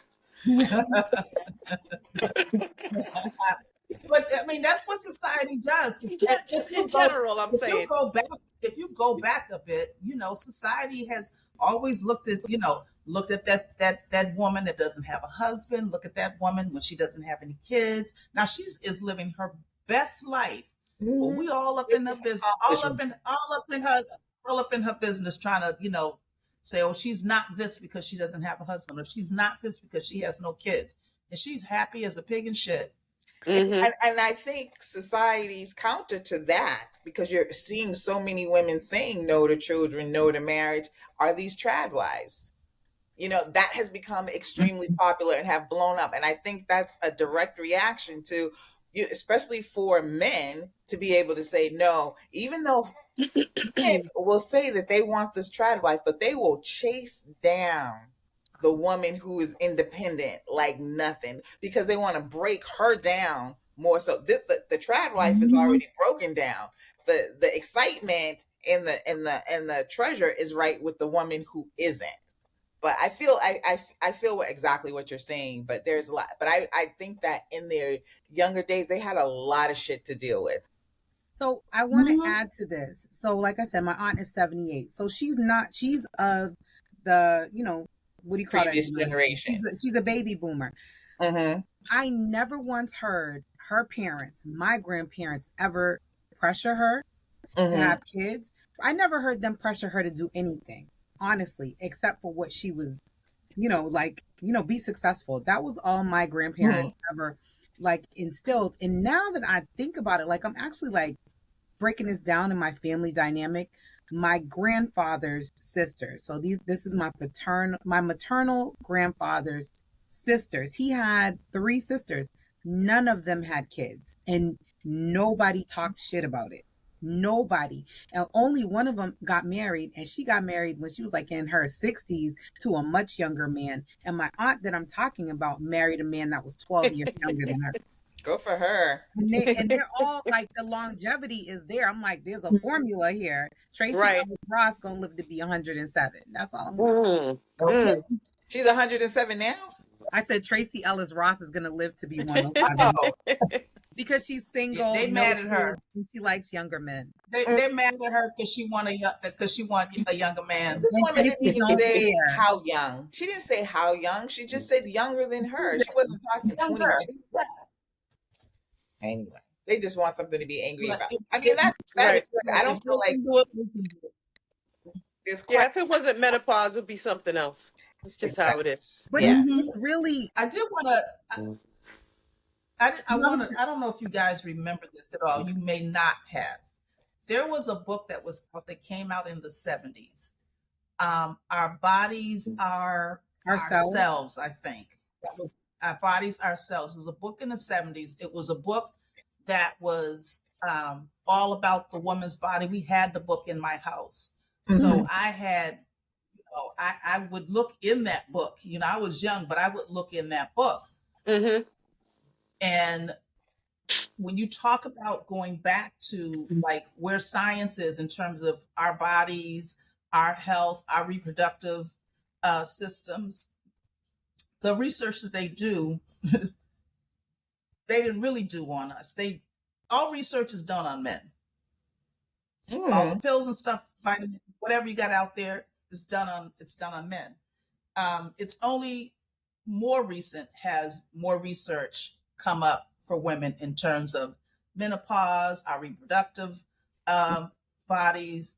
But I mean, that's what society does. And Just in general, I'm if you saying. go back, if you go back a bit, society has always looked at that woman that doesn't have a husband. Look at that woman when she doesn't have any kids. Now she is living her best life, but Mhm. we all up With in the this business, accomplishment. all up in her business, trying to say, oh, she's not this because she doesn't have a husband, or she's not this because she has no kids, and she's happy as a pig in shit. Hmm. And I think society's counter to that, because you're seeing so many women saying no to children, no to marriage, are these trad wives. That has become extremely popular and have blown up. And I think that's a direct reaction to you, especially for men to be able to say no, even though men will say that they want this trad wife, but they will chase down the woman who is independent like nothing because they want to break her down more. So the trad wife is Mhm. already broken down. The excitement and the treasure is right with the woman who isn't. But I feel exactly what you're saying. But there's a lot. But I think that in their younger days they had a lot of shit to deal with. So I want to Mhm. add to this. So like I said, my aunt is 78. So she's of the, what do you call that Previous generation? generation. She's a baby boomer. Mm-hmm. I never once heard her parents, my grandparents, ever pressure her to Mm-hmm. have kids. I never heard them pressure her to do anything, honestly, except for what she was, be successful. That was all my Mm-hmm. grandparents ever like instilled. And now that I think about it, like I'm actually like breaking this down in my family dynamic, my grandfather's sister. So this is my maternal grandfather's sisters. He had three sisters. None of them had kids, and nobody talked shit about it. Nobody. And only one of them got married, and she got married when she was like in her 60s to a much younger man. And my aunt that I'm talking about married a man that was 12 years younger than her. Go for her. And they're all like the longevity is there. I'm like, there's a formula here. Tracy Right. Ellis Ross gonna live to be 107. That's all I'm gonna say. Mm. Okay. Mm. She's 107 now. I said Tracy Ellis Ross is gonna live to be 107 Oh, because she's single, They no mad at her. kids, and she likes younger men. mm. They mad at her because she want a younger man. This And woman didn't Tracy even don't say care. how young. She didn't say how young. She just said younger than her. She wasn't talking Younger. 22. Anyway. They just want something to be angry But about. I mean, that's Right. good. I if don't they feel like can do it, we can do it. there's Yeah, quite if it wasn't menopause, it would be something else. It's just how it is. But yeah. it's really I did want to. I want to. I don't know if you guys remember this at all. You may not have. There was a book that was out that came out in the 70s. Our bodies are ourselves. ourselves. I think that was our bodies ourselves. It was a book in the 70s. It was a book that was all about the woman's body. We had the book in my house, so Mhm. I had. I would look in that book. I was young, but I would look in that book. Mm-hmm. And when you talk about going back to like where science is in terms of our bodies, our health, our reproductive systems, the research that they do, they didn't really do on us. All research is done on men. All the Mhm. pills and stuff, vitamins, whatever you got out there, it's done on men. It's only more recent has more research come up for women in terms of menopause, our reproductive um, bodies.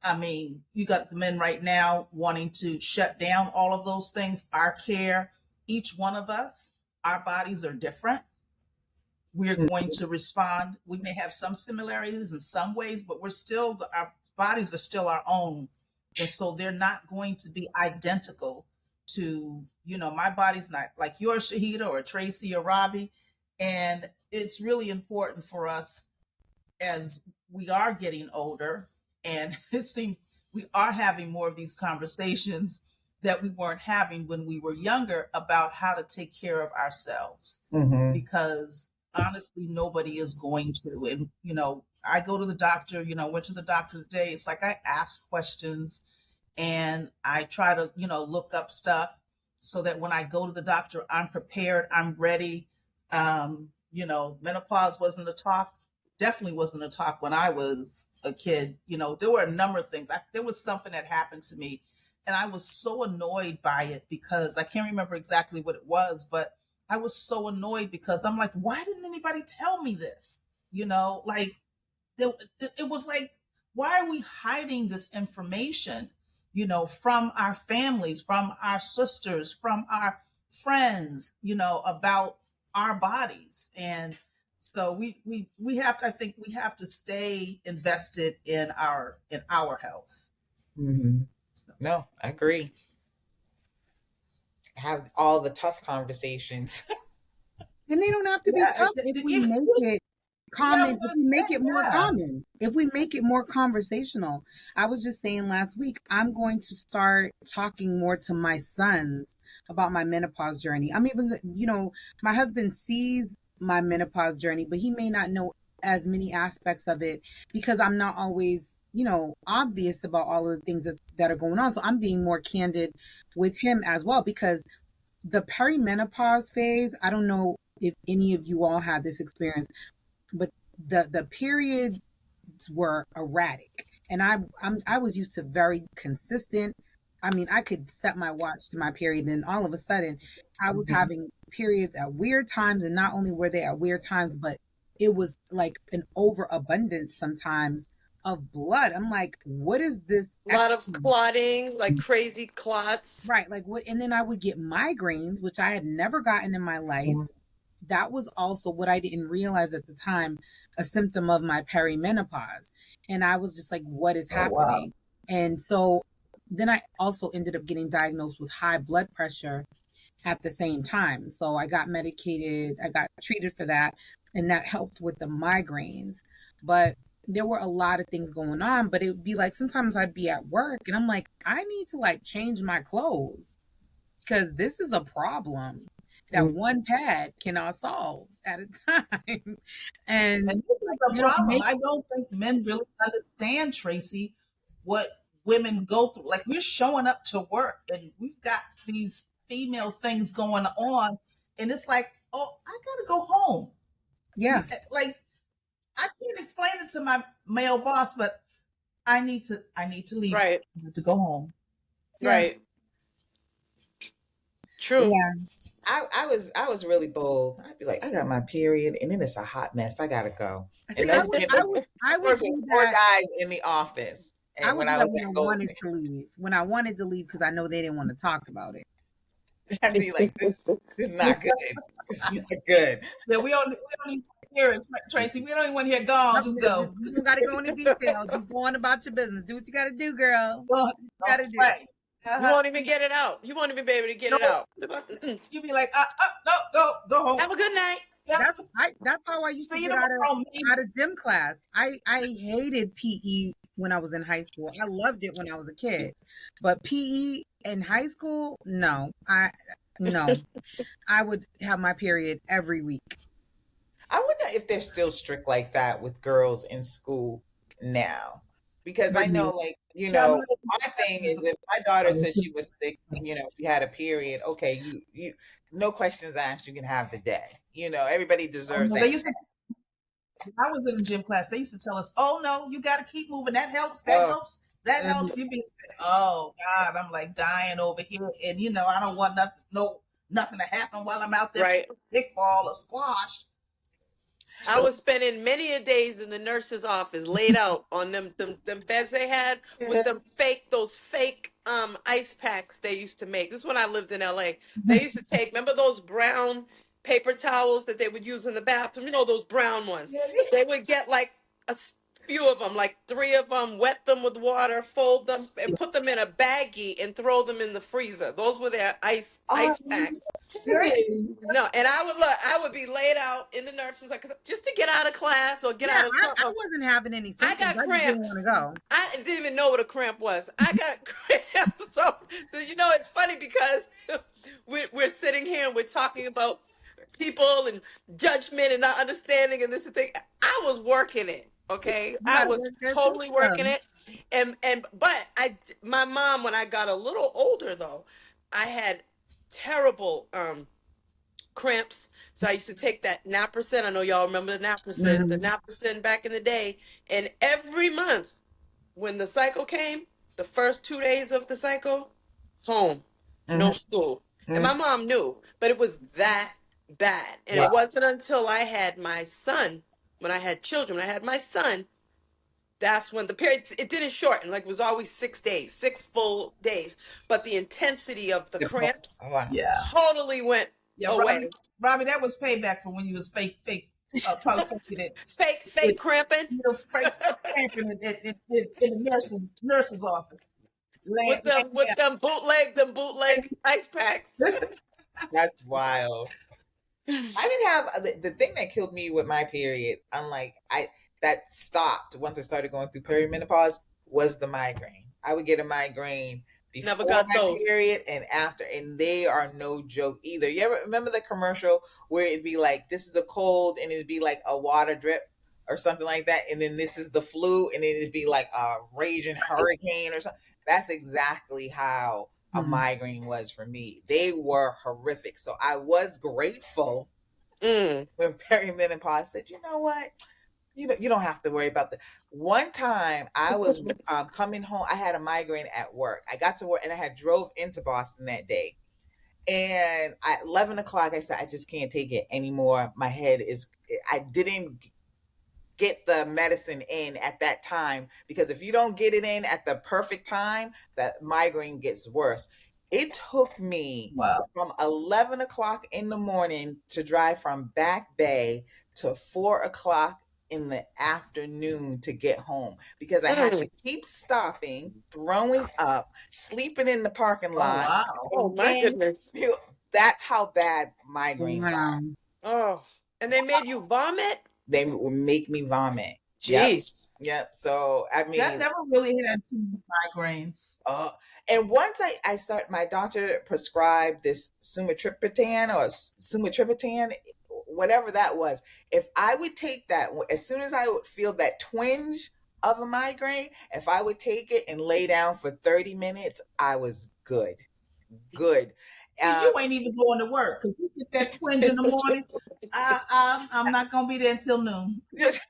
I mean, you got the men right now wanting to shut down all of those things. Our care, each one of us, our bodies are different. We're going to respond. We may have some similarities in some ways, but our bodies are still our own. And so they're not going to be identical to, my body's not like yours, Shahida, or Tracy or Robbie. And it's really important for us as we are getting older, and it seems we are having more of these conversations that we weren't having when we were younger about how to take care of ourselves, Mhm. because honestly nobody is going to. And I go to the doctor, went to the doctor today. It's like I ask questions and I try to, look up stuff so that when I go to the doctor, I'm prepared, I'm ready. Menopause wasn't a talk, definitely wasn't a talk when I was a kid. There were a number of things. There was something that happened to me, and I was so annoyed by it because I can't remember exactly what it was, but I was so annoyed because I'm like, why didn't anybody tell me this? Like it was like, why are we hiding this information, from our families, from our sisters, from our friends, about our bodies? And so we have to, I think we have to stay invested in our health. Mhm. So, No, I agree. Have all the tough conversations. And they don't have to be yeah, tough if we even, make it yeah, I common, was if gonna we make say, it more yeah. common, if we make it more conversational. I was just saying last week, I'm going to start talking more to my sons about my menopause journey. I'm even, my husband sees my menopause journey, but he may not know as many aspects of it because I'm not always, obvious about all of the things that are going on. So I'm being more candid with him as well because the perimenopause phase, I don't know if any of you all had this experience, but the periods were erratic, and I was used to very consistent. I mean, I could set my watch to my period, and all of a sudden I was Mhm. having periods at weird times, and not only were they at weird times, but it was like an overabundance sometimes of blood. I'm like, what is this A lot of extra? clotting, like crazy clots. Right, like what? And then I would get migraines, which I had never gotten in my life. That was also what I didn't realize at the time, a symptom of my perimenopause. And I was just like, what is Oh wow. happening? And so then I also ended up getting diagnosed with high blood pressure at the same time. So I got medicated, I got treated for that, and that helped with the migraines. But there were a lot of things going on, but it would be like sometimes I'd be at work and I'm like, I need to like change my clothes because this is a problem that Mhm. one pad cannot solve at a time. And And this is like the they don't problem. make I don't think men really understand, Tracy, what women go through. Like we're showing up to work and we've got these female things going on, and it's like, oh, I gotta go home. yeah, Like I can't explain it to my male boss, but I need to leave. Right. I need to go home. yeah, Right. True. yeah. I was really bold. I'd be like, I got my period, and then it's a hot mess. I gotta go. And See, that's when I there would was do four that. guys in the office, I and would when do I that was when I at wanted Goldman, to leave. When I wanted to leave because I know they didn't want to talk about it. I'd be like, this is not good. It's not good. Yeah, we don't even hear it, Tracy. We don't even want to hear gone. Nope, Just you go. don't got to go into details. Just go on about your business. Do what you got to do, girl. Go. Do what you got to do. Right. You Uh-huh. won't even get it out. You won't even be able to get No, it out. Mm-mm. you be like, no, go home. Have a good night. Yeah. That's how I used to See you get tomorrow, maybe. out of gym class. I hated PE when I was in high school. I loved it when I was a kid, but PE in high school, no. No. I would have my period every week. I wonder if they're still strict like that with girls in school now. Because I But know, like, China my thing is is if my daughter said she was sick, she had a period, okay, you, no questions asked, you can have the day. Everybody deserves no, that. they used to. When I was in the gym class, they used to tell us, "Oh no, you got to keep moving. That helps. That Oh, helps. That mhm. helps." You be like, "Oh God," I'm like dying over here, and I don't want nothing, nothing to happen while I'm out there Right. playing kickball or squash. I was spending many a days in the nurse's office, laid out on them beds they had with those fake ice packs they used to make. This is when I lived in LA. They used to take, remember those brown paper towels that they would use in the bathroom? You know those brown ones. Yeah, They would get like few of them, like three of them, wet them with water, fold them, and put them in a baggie and throw them in the freezer. Those were their are ice you packs. serious? No, and I would be laid out in the nurse's like just to get out of class or get Yeah, out of I something. wasn't having any I symptoms. got I just didn't want to cramps. go. I didn't even know what a cramp was. I got cramps. So it's funny because we're sitting here and we're talking about people and judgment and not understanding and this and thing. I was working it. Okay, You I got to was work that totally working system. it, and but my mom, when I got a little older though, I had terrible cramps. So I used to take that naproxen. I know y'all remember the Mhm. naproxen back in the day. And every month when the cycle came, the first 2 days of the cycle, home, no Mhm, school. And my mhm. mom knew, but it was that bad. And Yeah. it wasn't until I had my son, when I had children, when I had my son, that's when the period, it didn't shorten. Like it was always 6 days, 6 full days. But the intensity of the cramps Oh, wow. yeah, totally went yeah, Robbie. away. Robbie, that was payback for when you was fake, probably faking it, Fake cramping fake cramping in the nurse's office. with them bootleg ice packs. That's wild. I didn't have the thing that killed me with my period, unlike I that stopped once I started going through perimenopause, was the migraine. I would get a migraine Never before got my those. period and after, and they are no joke either. You ever remember the commercial where it'd be like, this is a cold, and it'd be like a water drip or something like that, and then this is the flu, and then it'd be like a raging hurricane or something. That's exactly how a Mhm. migraine was for me. They were horrific. So I was grateful Mm. when perimenopause said, you know what? You don't have to worry about that. One time I was coming home, I had a migraine at work. I got to work and I had drove into Boston that day. And at 11 o'clock, I said, I just can't take it anymore. My head is, I didn't get the medicine in at that time, because if you don't get it in at the perfect time, that migraine gets worse. It took me Wow. from 11 o'clock in the morning to drive from Back Bay to 4 o'clock in the afternoon to get home, because I had to Mm. keep stopping, throwing up, sleeping in the parking Oh lot, wow. Oh and my then goodness. that's how bad migraines are. Wow. Oh. And they made you vomit? They will make me vomit. Yep. Jeez. Yep. So I See, I mean, never really had too many migraines. uh, and once I start, my doctor prescribed this sumatriptan or sumatriptan, whatever that was. If I would take that, as soon as I would feel that twinge of a migraine, if I would take it and lay down for 30 minutes, I was good. Good. See, you ain't even going to work because you get that twinge in the morning. I'm not gonna be there until noon. Just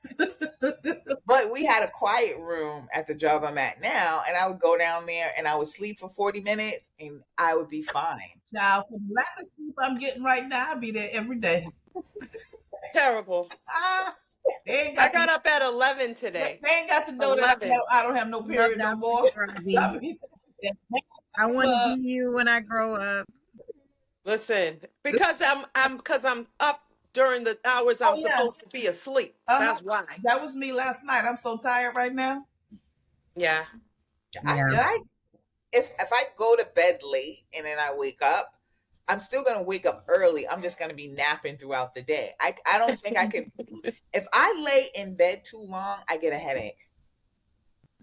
But we had a quiet room at the job I'm at now, and I would go down there and I would sleep for 40 minutes and I would be fine. Child, for the lack of sleep I'm getting right now, I'll be there every day. Terrible. Ah, they ain't I got to. got up at 11 today. They ain't got to know that 11. I don't have no Love period no that for more. you, Robbie. I mean, I want to be you when I grow up. Listen, because I'm up during the hours I'm oh yeah, supposed to be asleep. uh-huh. That's why. That was me last night. I'm so tired right now. Yeah. I, Yeah. Yep. I if I go to bed late and then I wake up, I'm still gonna wake up early. I'm just gonna be napping throughout the day. I don't think I could. If I lay in bed too long, I get a headache.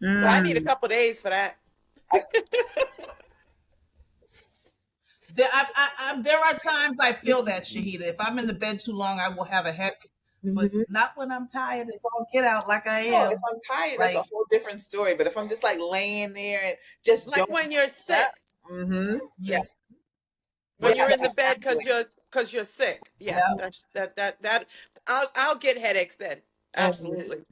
Well, I Like need a Mm. couple days for that. I, There are times I feel that, Shahida. If I'm in the bed too long, I will have a headache. But Mhm. not when I'm tired. It's all get out like I No, if am. I'm tired, that's a Like, whole different story. But if I'm just like laying there and just Like don't when you're get up, sick. mm-hmm, yeah, yeah, When yeah, you're in the bed exactly. because you're sick. Yeah. yeah, That I'll get headaches then. Mhm. Absolutely.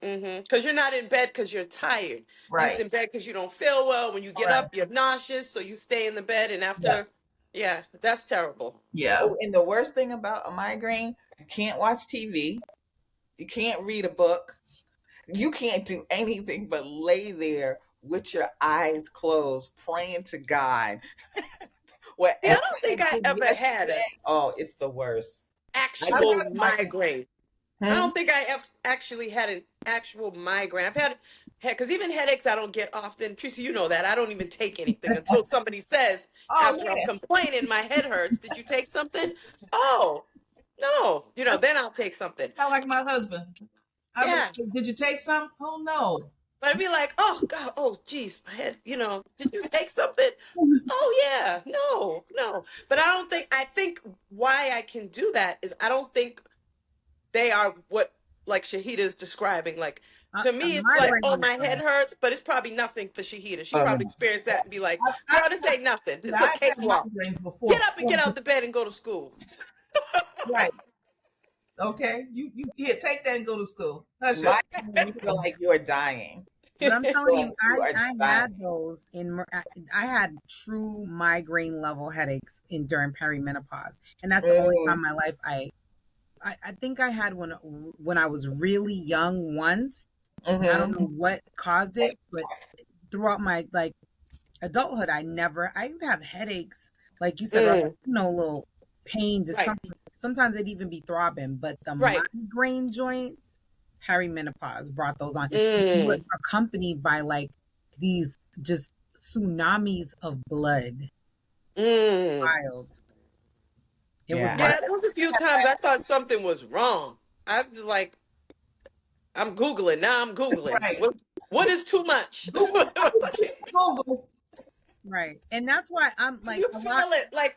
Because you're not in bed because you're tired. You're just right. in bed because you don't feel well. When you get Right. up, you're nauseous, so you stay in the bed. And Yeah. after, yeah, that's terrible. Yeah. Oh, and the worst thing about a migraine, you can't watch TV, you can't read a book, you can't do anything but lay there with your eyes closed, praying to God. See, I Whatever don't I think I did ever had a yesterday, oh, it's the worst. I I've just actual had a migraine. migraine. I hmm? don't think I have actually had an actual migraine. I've had, because even headaches I don't get often. Tracy, you know that. I don't even take anything until somebody says, Oh after I'm yeah, complaining, my head hurts. Did you take something? Oh, no. that's Then I'll take something. sound like my husband. I'll be Yeah. like, did you take some? Oh no. But I'd be like, oh, God, oh, geez, my head, did you take something? Oh, yeah. No, no. But I think why I can do that is I don't think they are what like Shahida is describing. Like to A me, it's like, oh, migraine is my head bad. hurts, but it's probably nothing for Shahida. She Oh probably no. experienced that and be like, I, girl, this ain't nothing. yeah, It's a I've had cakewalk. migraines Get before. up and get out the bed and go to school. Right. Okay. You here, take that and go to school. Hush My up. you feel like you're dying. But I'm You telling feel you, like you are I dying. had those I had true migraine level headaches in during perimenopause, and that's the only time Mm, in my life I think I had one when I was really young once, and I don't mm-hmm. know what caused it, but throughout my like adulthood, I would have headaches, like you said, or Mm, little pain, right, discomfort. Sometimes it'd even be throbbing, but the right. migraine joints, perimenopause brought those on. And they were Mm, accompanied by like these just tsunamis of blood. mm. Wild. It was Yeah. wild. Yeah, there was a few times I thought something was wrong. I was like, I'm Googling. Now I'm Googling. Right. What is too much? Google. Google. Right. And that's why I'm like You feel it like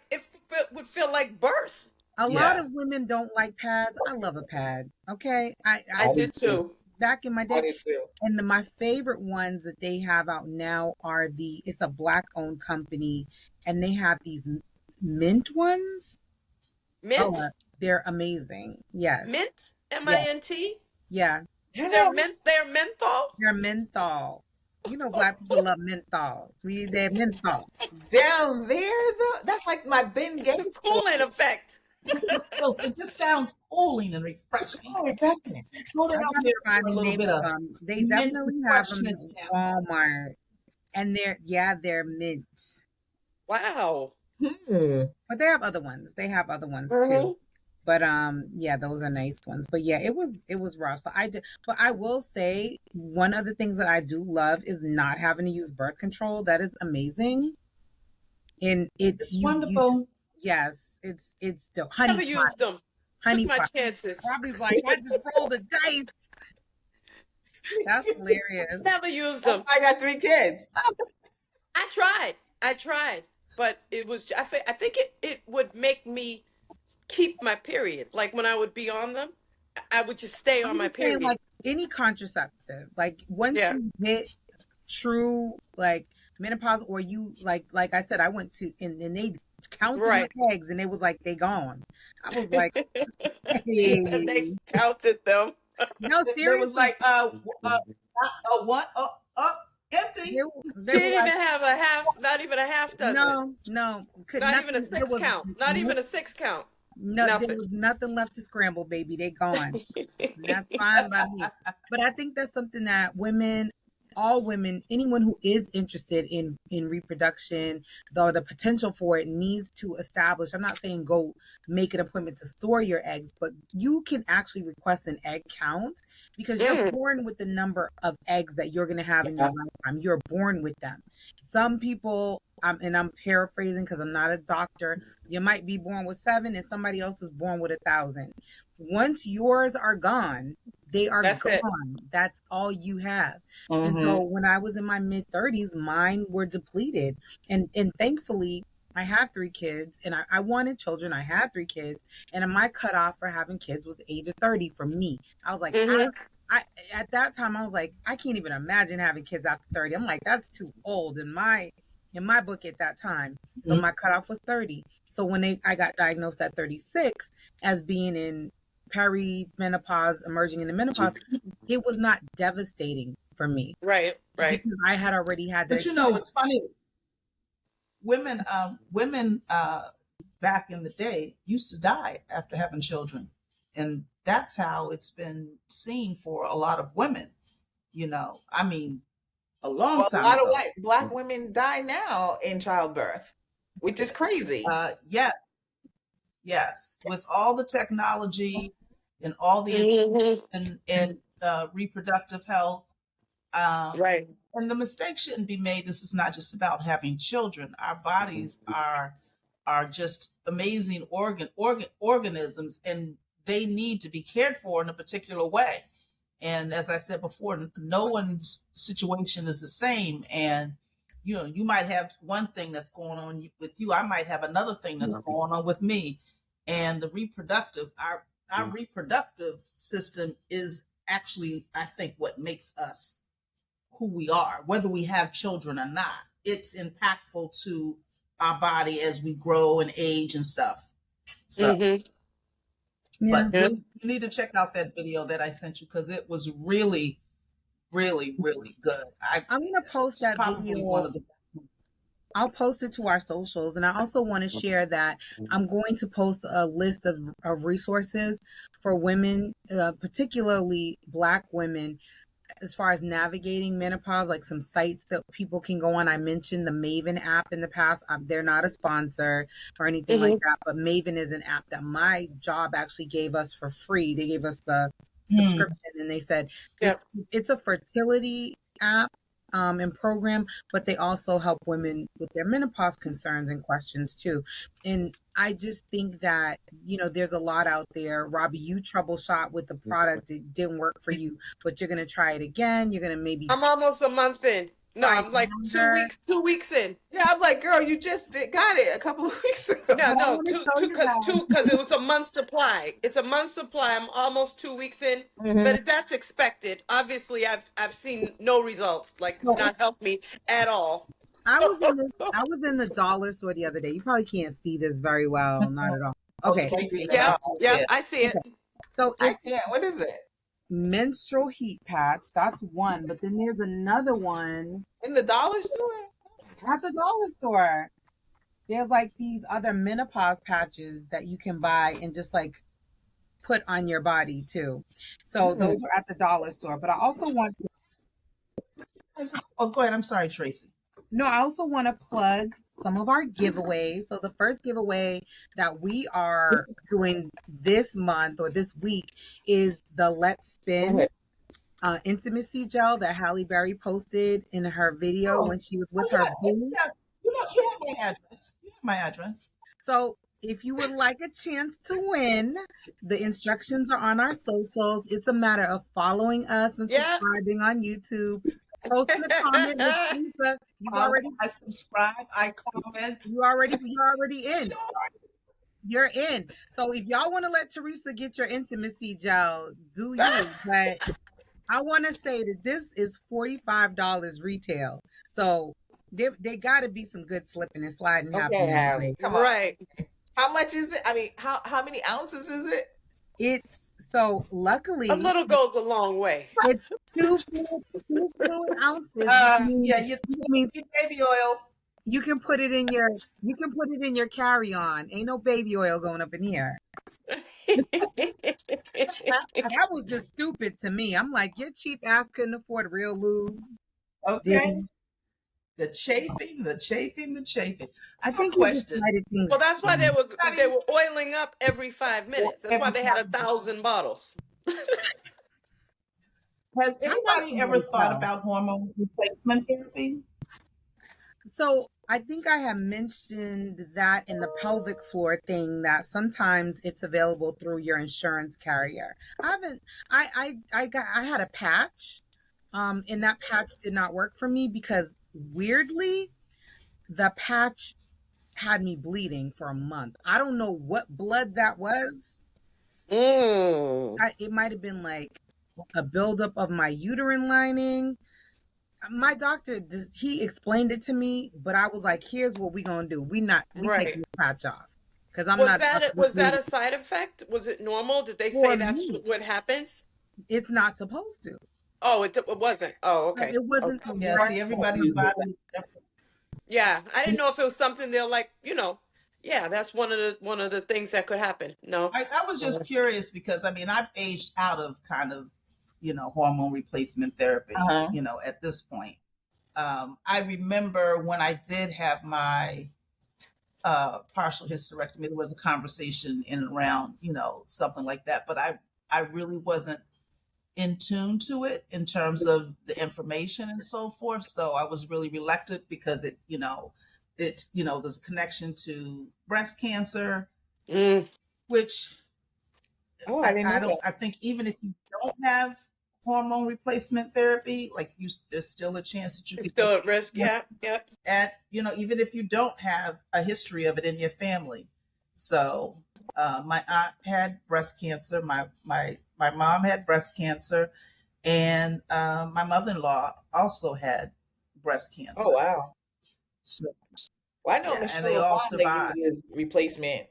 would feel like birth. a lot Yeah. of women don't like pads. I love a pad. Okay. I I do did too. too. Back in my I day, do too. and my favorite ones that they have out now are it's a black owned company, and they have these mint ones. Oh, Mint, they're amazing. Yes. mint, Yeah. mint. Yeah. You know, They're menthol. They're menthol. You know, black people love menthol. They're menthol. down there though, that's like my Ben It's Gay a story. cooling effect. It just sounds cooling and refreshing. No, it doesn't. Go I down gotta there find for a the little name bit of of them. They mint definitely have them freshness at down Walmart, and they're mint. Wow. Hmm. But they have other ones. They have other ones too. Hmm. But yeah, those are nice ones. But yeah, it was rough. So I did, but I will say one of the things that I do love is not having to use birth control. That is amazing. And it's It's you wonderful. yes, it's the honey Never pot. used them. Took Honey my pot. chances. Robbie's like, I just rolled a dice. That's hilarious. Never used That's them. why I got 3 kids. I tried. I tried. But it was, I think it would make me keep my period. Like when I would be on them, I would just stay on I'm my just saying, period. like any contraceptive, like once Yeah. you hit true like menopause, or you like I said, I went to and they counted my Right. eggs and it was like they gone. I was like, He hey, said they counted them. no, There was seriously, like what up up. Empty. They She were didn't like, even have a half, not even a half dozen. no, no, could Not even a nothing. There six was count. Not even a six count. no, there Nothing. was nothing left to scramble, baby. They gone. And that's fine by me. But I think that's something that women, all women, anyone who is interested in reproduction, though the potential for it needs to establish. I'm not saying go make an appointment to store your eggs, but you can actually request an egg count because you're Mm, born with the number of eggs that you're going to have in your Yeah. lifetime. You're born with them. Some people, and I'm paraphrasing because I'm not a doctor, you might be born with 7 and somebody else is born with 1,000. Once yours are gone, they are that's it. gone. That's all you have. And Mm-hmm. so when I was in my mid 30s, mine were depleted. And thankfully, I had 3 kids and I wanted children. I had 3 kids. And my cutoff for having kids was the age of 30 for me. I was like, Hmm. I at that time I was like, I can't even imagine having kids after 30. I'm like, that's too old in my book at that time. So my cutoff was 30. So when I got diagnosed at 36 as being in perimenopause, emerging into menopause, it was not devastating for me Right, right. because I had already had that But you know, experience. it's funny. Women back in the day used to die after having children, and that's how it's been seen for a lot of women. I mean, a long Well, a time lot of ago. white black women die now in childbirth, which is crazy. Yes, yes, with all the technology and all the Hmm. in reproductive health. Um, Right. and the mistake shouldn't be made. This is not just about having children. Our bodies are just amazing organisms, and they need to be cared for in a particular way. And as I said before, no one's situation is the same. And you might have one thing that's going on with you. I might have another thing that's going on with me. And our reproductive system is actually, I think, what makes us who we are, whether we have children or not. It's impactful to our body as we grow and age and stuff. So, Hmm. Yeah. but Yeah. really, you need to check out that video that I sent you because it was really, really, really good. I'm going to post It's that probably one video. of the. I'll post it to our socials. And I also want to share that I'm going to post a list of resources for women, particularly Black women, as far as navigating menopause, like some sites that people can go on. I mentioned the Maven app in the past. They're not a sponsor or anything like Hmm. that, but Maven is an app that my job actually gave us for free. They gave us the Hmm. subscription and they said this Yep. it's a fertility app and program, but they also help women with their menopause concerns and questions too. And I just think that, there's a lot out there. Robbie, you troubleshot with the product. It didn't work for you, but you're going to try it again. You're going to maybe I'm almost a month in. No, try I'm it like longer. 2 weeks in. Yeah, I was like, girl, you just got it a couple of weeks ago. No, But I no, want to show you guys. because it was a month supply. It's a month supply. I'm almost 2 weeks in, Hmm. but that's expected. Obviously, I've seen no results. Like it's So not helped me at all. I was in the dollar store the other day. You probably can't see this very well, not at all. Oh, you Okay. can't see that. I Yep, see yep, it. I see it. Okay. So I it's can't. What is it? menstrual heat patch. That's one. But then there's another one In the dollar store? at the dollar store. There's like these other menopause patches that you can buy and just like put on your body too. So Mm. those are at the dollar store. But I also want Oh, go ahead. I'm sorry, Tracy. no, I also want to plug some of our giveaways. So the first giveaway that we are doing this month or this week is the Let's Go Spin ahead. intimacy gel that Halle Berry posted in her video Oh, when she was oh with her yeah. boo. Yeah. You have my address. You have my address. So if you would like a chance to win, the instructions are on our socials. It's a matter of following us and Yeah. subscribing on YouTube. Posting a comment, Miss Lisa. Follow, I subscribe, I comment. You're already in. Sure. You're in. So if y'all want to let Teresa get your intimacy gel, do you. But I want to say that this is $45 retail. So they got to be some good slipping and sliding Okay, happening. Hallie, Like, come on. Right. How much is it? I mean, how many ounces is it? It's so A luckily little goes a long way. it's two fluid ounces, which Yeah, means you baby oil. you can put it in your carry-on. Ain't no baby oil going up in here. That was just stupid to me. I'm like, your cheap ass couldn't afford real lube. Okay. Didn't. The chafing, the chafing, the chafing. I So, think he question. decided things Well, that's why changed. they Anybody, were oiling up every 5 minutes. That's why every they had time. 1,000 bottles. Has I like anybody some ever thought Motel. about hormone replacement therapy? So I think I have mentioned that in the pelvic floor thing that sometimes it's available through your insurance carrier. I haven't I had a patch. And that patch did not work for me because weirdly the patch had me bleeding for a month. I don't know what blood that was. Mm, It might have been like a buildup of my uterine lining. My doctor just he explained it to me, but I was like, "Here's what we gonna do. We taking right. this patch off because I'm not about to be Was that bleeding a side effect? Was it normal? Did they say for that's me. what happens? It's not supposed to. Oh, it wasn't. Oh, okay. It wasn't Okay. a Yeah, see, everybody's warning. body is different. Yeah, I didn't know if it was something they're like, yeah, that's one of the things that could happen. No. I was just curious because I mean I've aged out of kind of hormone replacement therapy. Uh-huh. At this point, I remember when I did have my partial hysterectomy, there was a conversation in and around something like that, but I really wasn't in tune to it in terms of the information and so forth. So I was really reluctant because it's there's a connection to breast cancer, Mm, which Oh, I didn't I know don't that. I think even if you don't have hormone replacement therapy, like there's still a chance that you it's could still get at risk. cancer Yeah, yeah. at even if you don't have a history of it in your family. So my aunt had breast cancer, my mom had breast cancer, and my mother-in-law also had breast Oh, cancer. wow. So Well, I know yeah, and Michelle they all Obama survived. uses replacement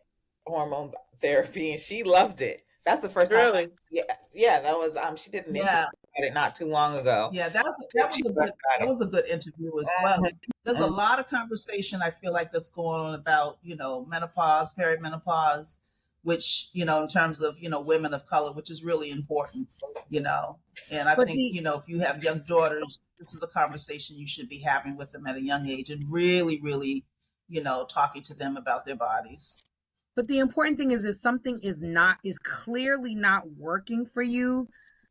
hormone therapy, and she loved it. That's the first time. Really. Yeah, yeah, that was she did an interview Yeah, about it not too long ago. yeah, And she talked that about it. was a good interview as well. There's a Mhm, lot of conversation I feel like that's going on about menopause, perimenopause, which in terms of women of color, which is really important. You know, and I But think the if you have young daughters, this is a conversation you should be having with them at a young age, and really, really, talking to them about their bodies. But the important thing is if something is clearly not working for you,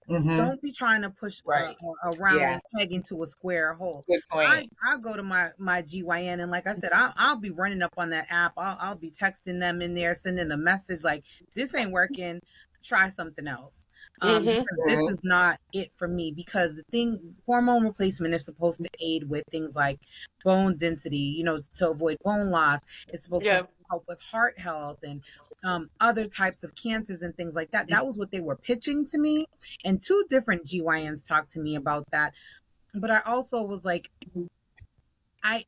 mhm. don't be trying to push Right. a Yeah, round peg into a square hole. good point. I go to my GYN and like I said, I'll be running up on that app. I'll be texting them in there, sending a message like this ain't working. Try something else. Mm-hmm. Because this Mhm, is not it for me. Because the thing, hormone replacement is supposed to aid with things like bone density, to avoid bone loss. It's supposed to Yeah. help with heart health and other types of cancers and things like that. That was what they were pitching to me. And two different GYNs talked to me about that. But I also was like, I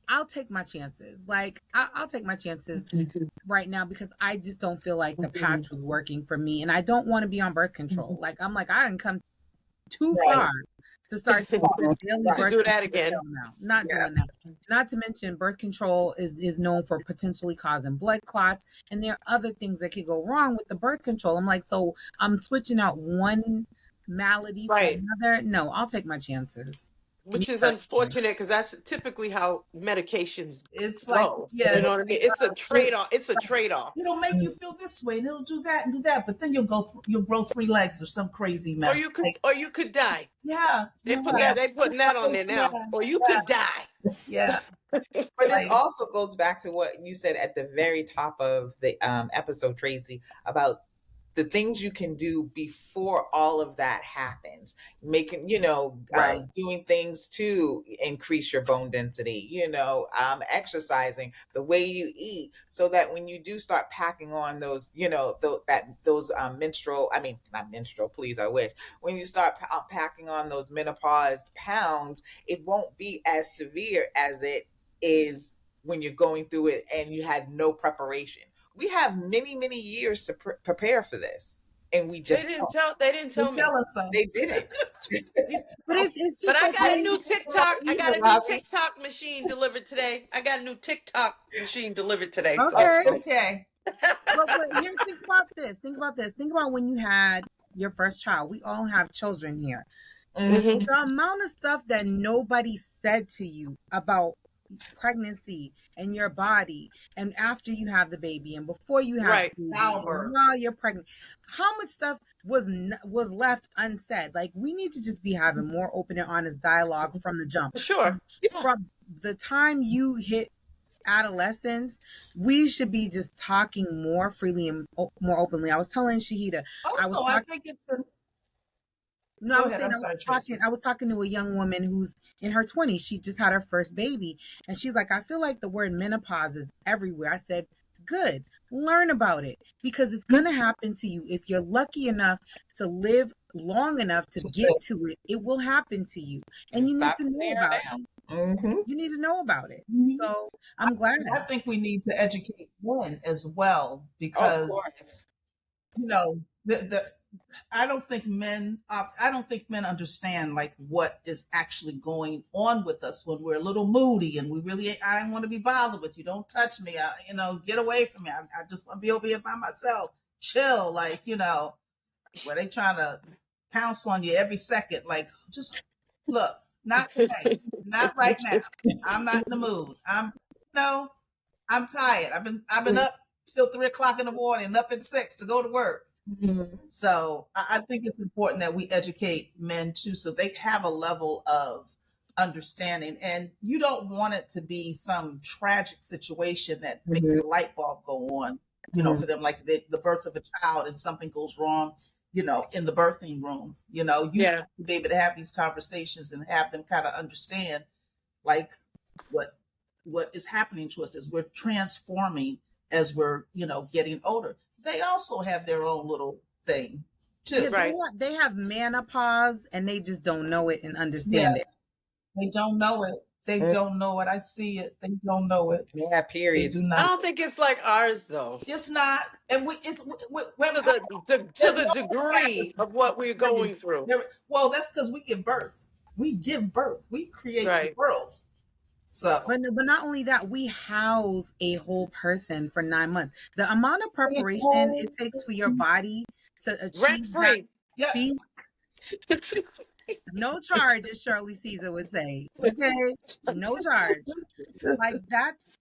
I'll take my chances. Like I'll take my chances right now because I just don't feel like the patch was working for me, and I don't want to be on birth control. Like I'm like I didn't come too far right. to start taking Mhm, daily To right. birth do that control. again. Hell no, not Yeah. doing that. Not to mention birth control is known for potentially causing blood clots, and there are other things that could go wrong with the birth control. I'm like, so I'm switching out one malady for Right. another. No, I'll take my chances. Me Which is personally. unfortunate because that's typically how medications It's like, go. yeah, You know it's what I mean? like It's a it, trade-off. It's a trade-off. it'll make you feel this way, and it'll do that and do that, but then you'll grow three legs or some crazy Or mess. you could Like, or you could die. yeah, They yeah, put that they putting that on there yeah, now. Or you yeah, could die. yeah. But this Like, also goes back to what you said at the very top of the episode, Tracy, about the things you can do before all of that happens, making right, doing things to increase your bone density, exercising, the way you eat, so that when you do start packing on those those menstrual, I mean, not menstrual, please, I wish, when you start packing on those menopause pounds, it won't be as severe as it is when you're going through it and you had no preparation, We have many, many years to prepare for this, and we just don't. They didn't They tell me. tell us so. They didn't. But it's But just I like got a when new TikTok. I Either, got a new Robbie. TikTok machine delivered today. I got a new TikTok machine delivered today. So okay. Okay. But here, think about this. Think about this. Think about when you had your first child. We all have children here. Mm-hmm. Mhm. The amount of stuff that nobody said to you about pregnancy and your body and after you have the baby and before you have Right. the baby and Albert. while you're pregnant, how much stuff was left unsaid? Like, we need to just be having more open and honest dialogue from the jump. Sure. Yeah. From the time you hit adolescence, we should be just talking more freely and more openly. I was telling Shahida, I was Also, I talking think it's no, I go was ahead. saying I'm sorry, Tracy. I was talking to a young woman who's in her 20s. She just had her first baby. And she's like, I feel like the word menopause is everywhere. I said, good. Learn about it because it's going to happen to you. If you're lucky enough to live long enough to get to it, it will happen to you. And Just you need stop to it know there about now. it. Mm-hmm. You need to know about it. Mhm. So I'm glad. I think we need to educate men as well Oh, of because course. the I don't think men understand like what is actually going on with us when we're a little moody and we really I don't want to be bothered with you. Don't touch me. Get away from me. I just want to be over here by myself. Chill, like where they trying to pounce on you every second. Like just look, not today, not right now. I'm not in the mood. No, I'm tired. I've been up till 3 o'clock in the morning, and up at 6 to go to work. Mhm. So I think it's important that we educate men too, so they have a level of understanding. And you don't want it to be some tragic situation that makes Mhm. the light bulb go on, Mhm. for them, like the birth of a child and something goes wrong, in the birthing room. You Yeah. have to be able to have these conversations and have them kind of understand like what what is happening to us as we're transforming as we're getting older. They also have their own little thing Yeah, too. Right. they have menopause and they just don't know it and understand it. Yes, they don't know it. They Mhm. don't know it. I see it. They don't know it. They have They do periods. I not. don't think it's like ours though. It's not. And To the to there's the no degree facts. of what we're going through. Well, that's because we give birth. We give birth. We create the Right. world. So But not only that, we house a whole person for 9 months. The amount of a preparation whole it takes for your person. body to Rent achieve that free. Yeah. feat, no charge, as Shirley Caesar would say. Okay, no charge. Like, that's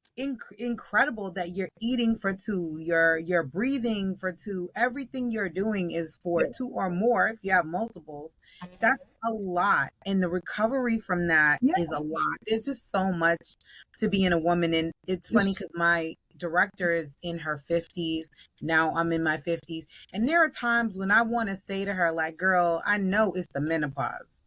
incredible that you're eating for two, you're breathing for two, everything you're doing is for Yeah. two or more if you have multiples. That's a lot, and the recovery from that Yeah. is a lot. There's just so much to being a woman, and it's funny It's, because my director is in her 50s. Now I'm in my 50s, and there are times when I want to say to her, like, girl, I know it's the menopause.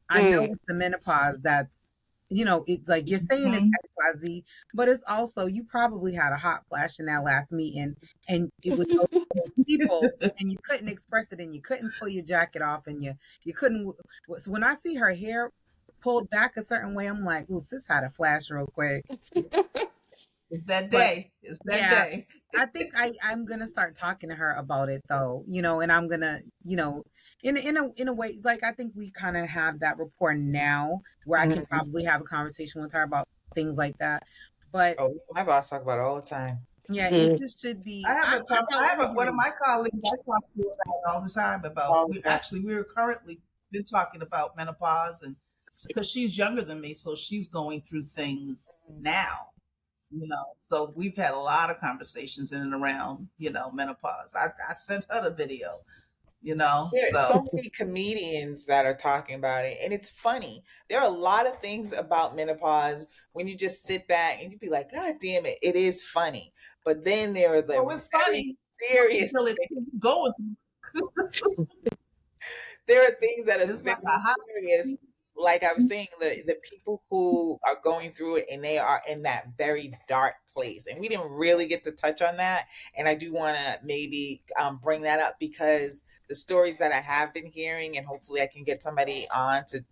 I know Mm. it's the menopause that's, it's like you're saying it's mhm. XYZ, but it's also, you probably had a hot flash in that last meeting and it was those people and you couldn't express it and you couldn't pull your jacket off and you couldn't. So when I see her hair pulled back a certain way, I'm like, ooh, sis had a flash real quick. It's that But day. It's that yeah, day. I think I'm gonna start talking to her about it though, and I'm gonna, in a way, like, I think we kind of have that rapport now where I can Mhm. probably have a conversation with her about things like that. But Oh, my boss talk about it all the time. yeah, it Mm. just should I be. have I tell one of everybody. my colleagues I talk to about all the time about All the time. we're currently been talking about menopause and because she's younger than me, so she's going through things now, So we've had a lot of conversations in and around, menopause. I sent her the video, There are so so many comedians that are talking about it, and it's funny. There are a lot of things about menopause when you just sit back and you be like, God damn it, it is funny. But then there are the oh, it's very funny serious until things. you go with There are things that are it's like a very hot. serious. Like I was saying, the people who are going through it and they are in that very dark place, and we didn't really get to touch on that. And I do want to maybe bring that up because the stories that I have been hearing, and hopefully I can get somebody on to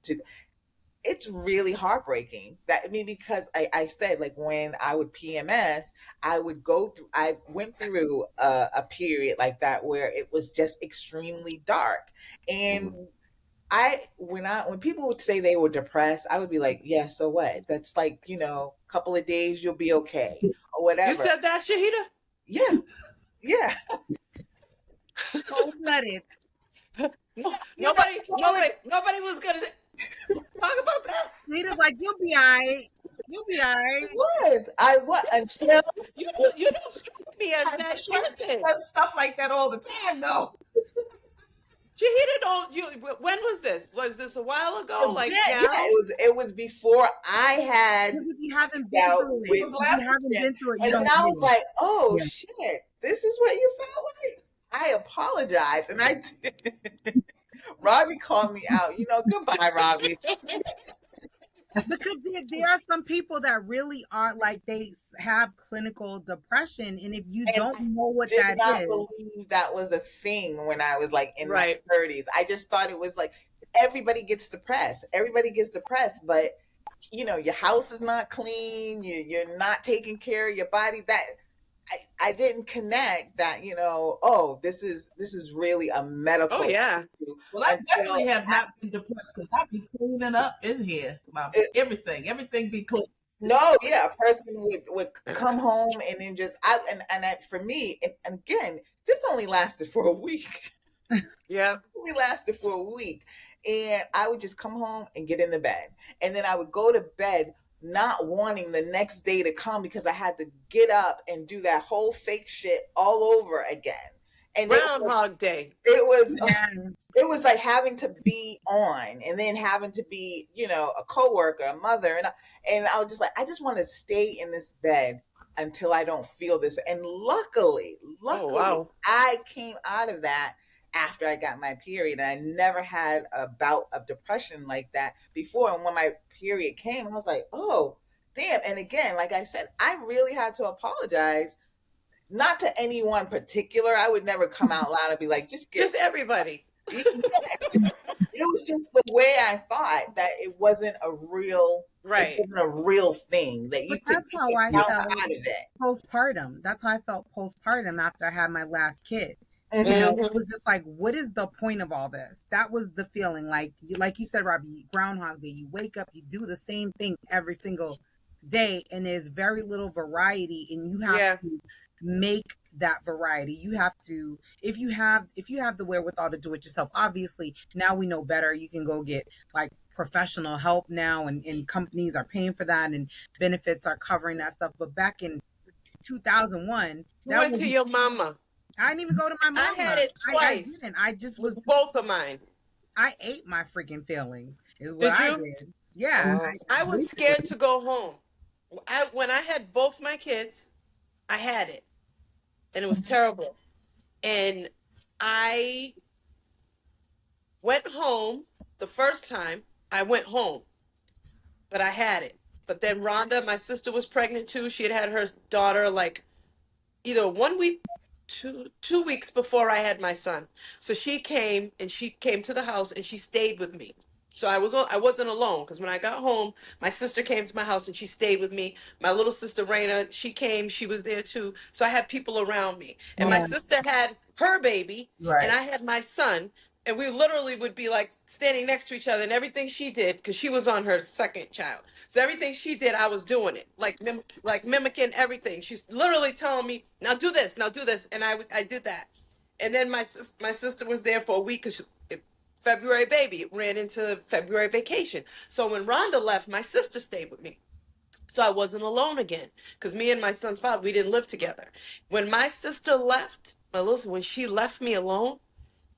it's really heartbreaking that, I mean, because I said, like, when I would PMS, I went through a period like that where it was just extremely dark. And when people would say they were depressed, I would be like, yeah, so what? That's like, a couple of days, you'll be okay or You whatever. said that, Shahida? Yeah, yeah. Cold blooded. No, You know, nobody was gonna talk about that. Nita's like, you'll be all right. You'll be all it right. was. I was until You don't strike me as that She person. says stuff like that all the time, though. Shahida, don't you? When was this? Was this a while ago? yeah, Like yeah, now? it was before I had Because if you haven't been out through with it, It was if you last haven't depression. been through it, you And then don't I get was it. like, oh Yeah. shit, this is what you felt like? I apologize. And I did. Robbie called me out. Goodbye, Robbie. Because there are some people that really are like have clinical depression, and if you And don't I know what did that not is, believe that was a thing when I was like in my Right. 30s. I just thought it was like everybody gets depressed. Everybody gets depressed, but your house is not clean, you're not taking care of your body. That I didn't connect that, oh, this is really a Oh medical yeah. issue Well, I definitely until have not been depressed because I be cleaning up in here. Everything be clean. no, yeah, a person would come home and then just for me, and again, this only lasted for a week. Yeah. Only lasted for a week, and I would just come home and get in the bed, and then I would go to bed not wanting the next day to come because I had to get up and do that whole fake shit all over again, and Groundhog Day. it was yeah, it was like having to be on and then having to be, a coworker, a mother. And I was just like, I just want to stay in this bed until I don't feel this. And Oh luckily, wow. I came out of that after I got my period. And I never had a bout of depression like that before. And when my period came, I was like, oh, damn. And again, like I said, I really had to apologize, not to anyone particular. I would never come out loud and be like, just get Just everybody. it was just the way I thought that it Right. wasn't a real thing that but you could that's how I count felt out of it. postpartum. That's how I felt postpartum after I had my last kid. Mm-hmm. It Hmm. was just like, what is the point of all this? That was the feeling. Like you said, Robbie, Groundhog Day. You wake up, you do the same thing every single day, and there's very little variety, and you have Yeah. to make that variety. You have to, if you have the wherewithal to do it yourself. Obviously, now we know better. You can go get like professional help now, and companies are paying for that, and benefits are covering that stuff. But back in 2001, You that went was to your mama. I didn't even go to my I had mama. it I twice didn't. I just with was both of mine. I ate my freaking feelings is what Did I you? did. Yeah, Mm-hmm. I was scared basically. to go home. When I had both my kids, I had it, and it was terrible. And I went home the first time. I went home, but I had it. But then Rhonda, my sister, was pregnant too. She had had her daughter like either 1 week, 2 weeks before I had my son. So she came to the house and she stayed with me. So I wasn't alone because when I got home, my sister came to my house and she stayed with me. My little sister Raina, she came, she was there too. So I had people around me. And my Yeah, sister had her baby and Right. I had my son. And we literally would be like standing next to each other, and everything she did, because she was on her second child. So everything she did, I was doing it, like mimicking everything. She's literally telling me, "Now do this, now do this," and I did that. And then my sister was there for a week because February baby it ran into February vacation. So when Rhonda left, my sister stayed with me. So I wasn't alone again because me and my son's father, we didn't live together. When my sister left, Melissa, when she left me alone,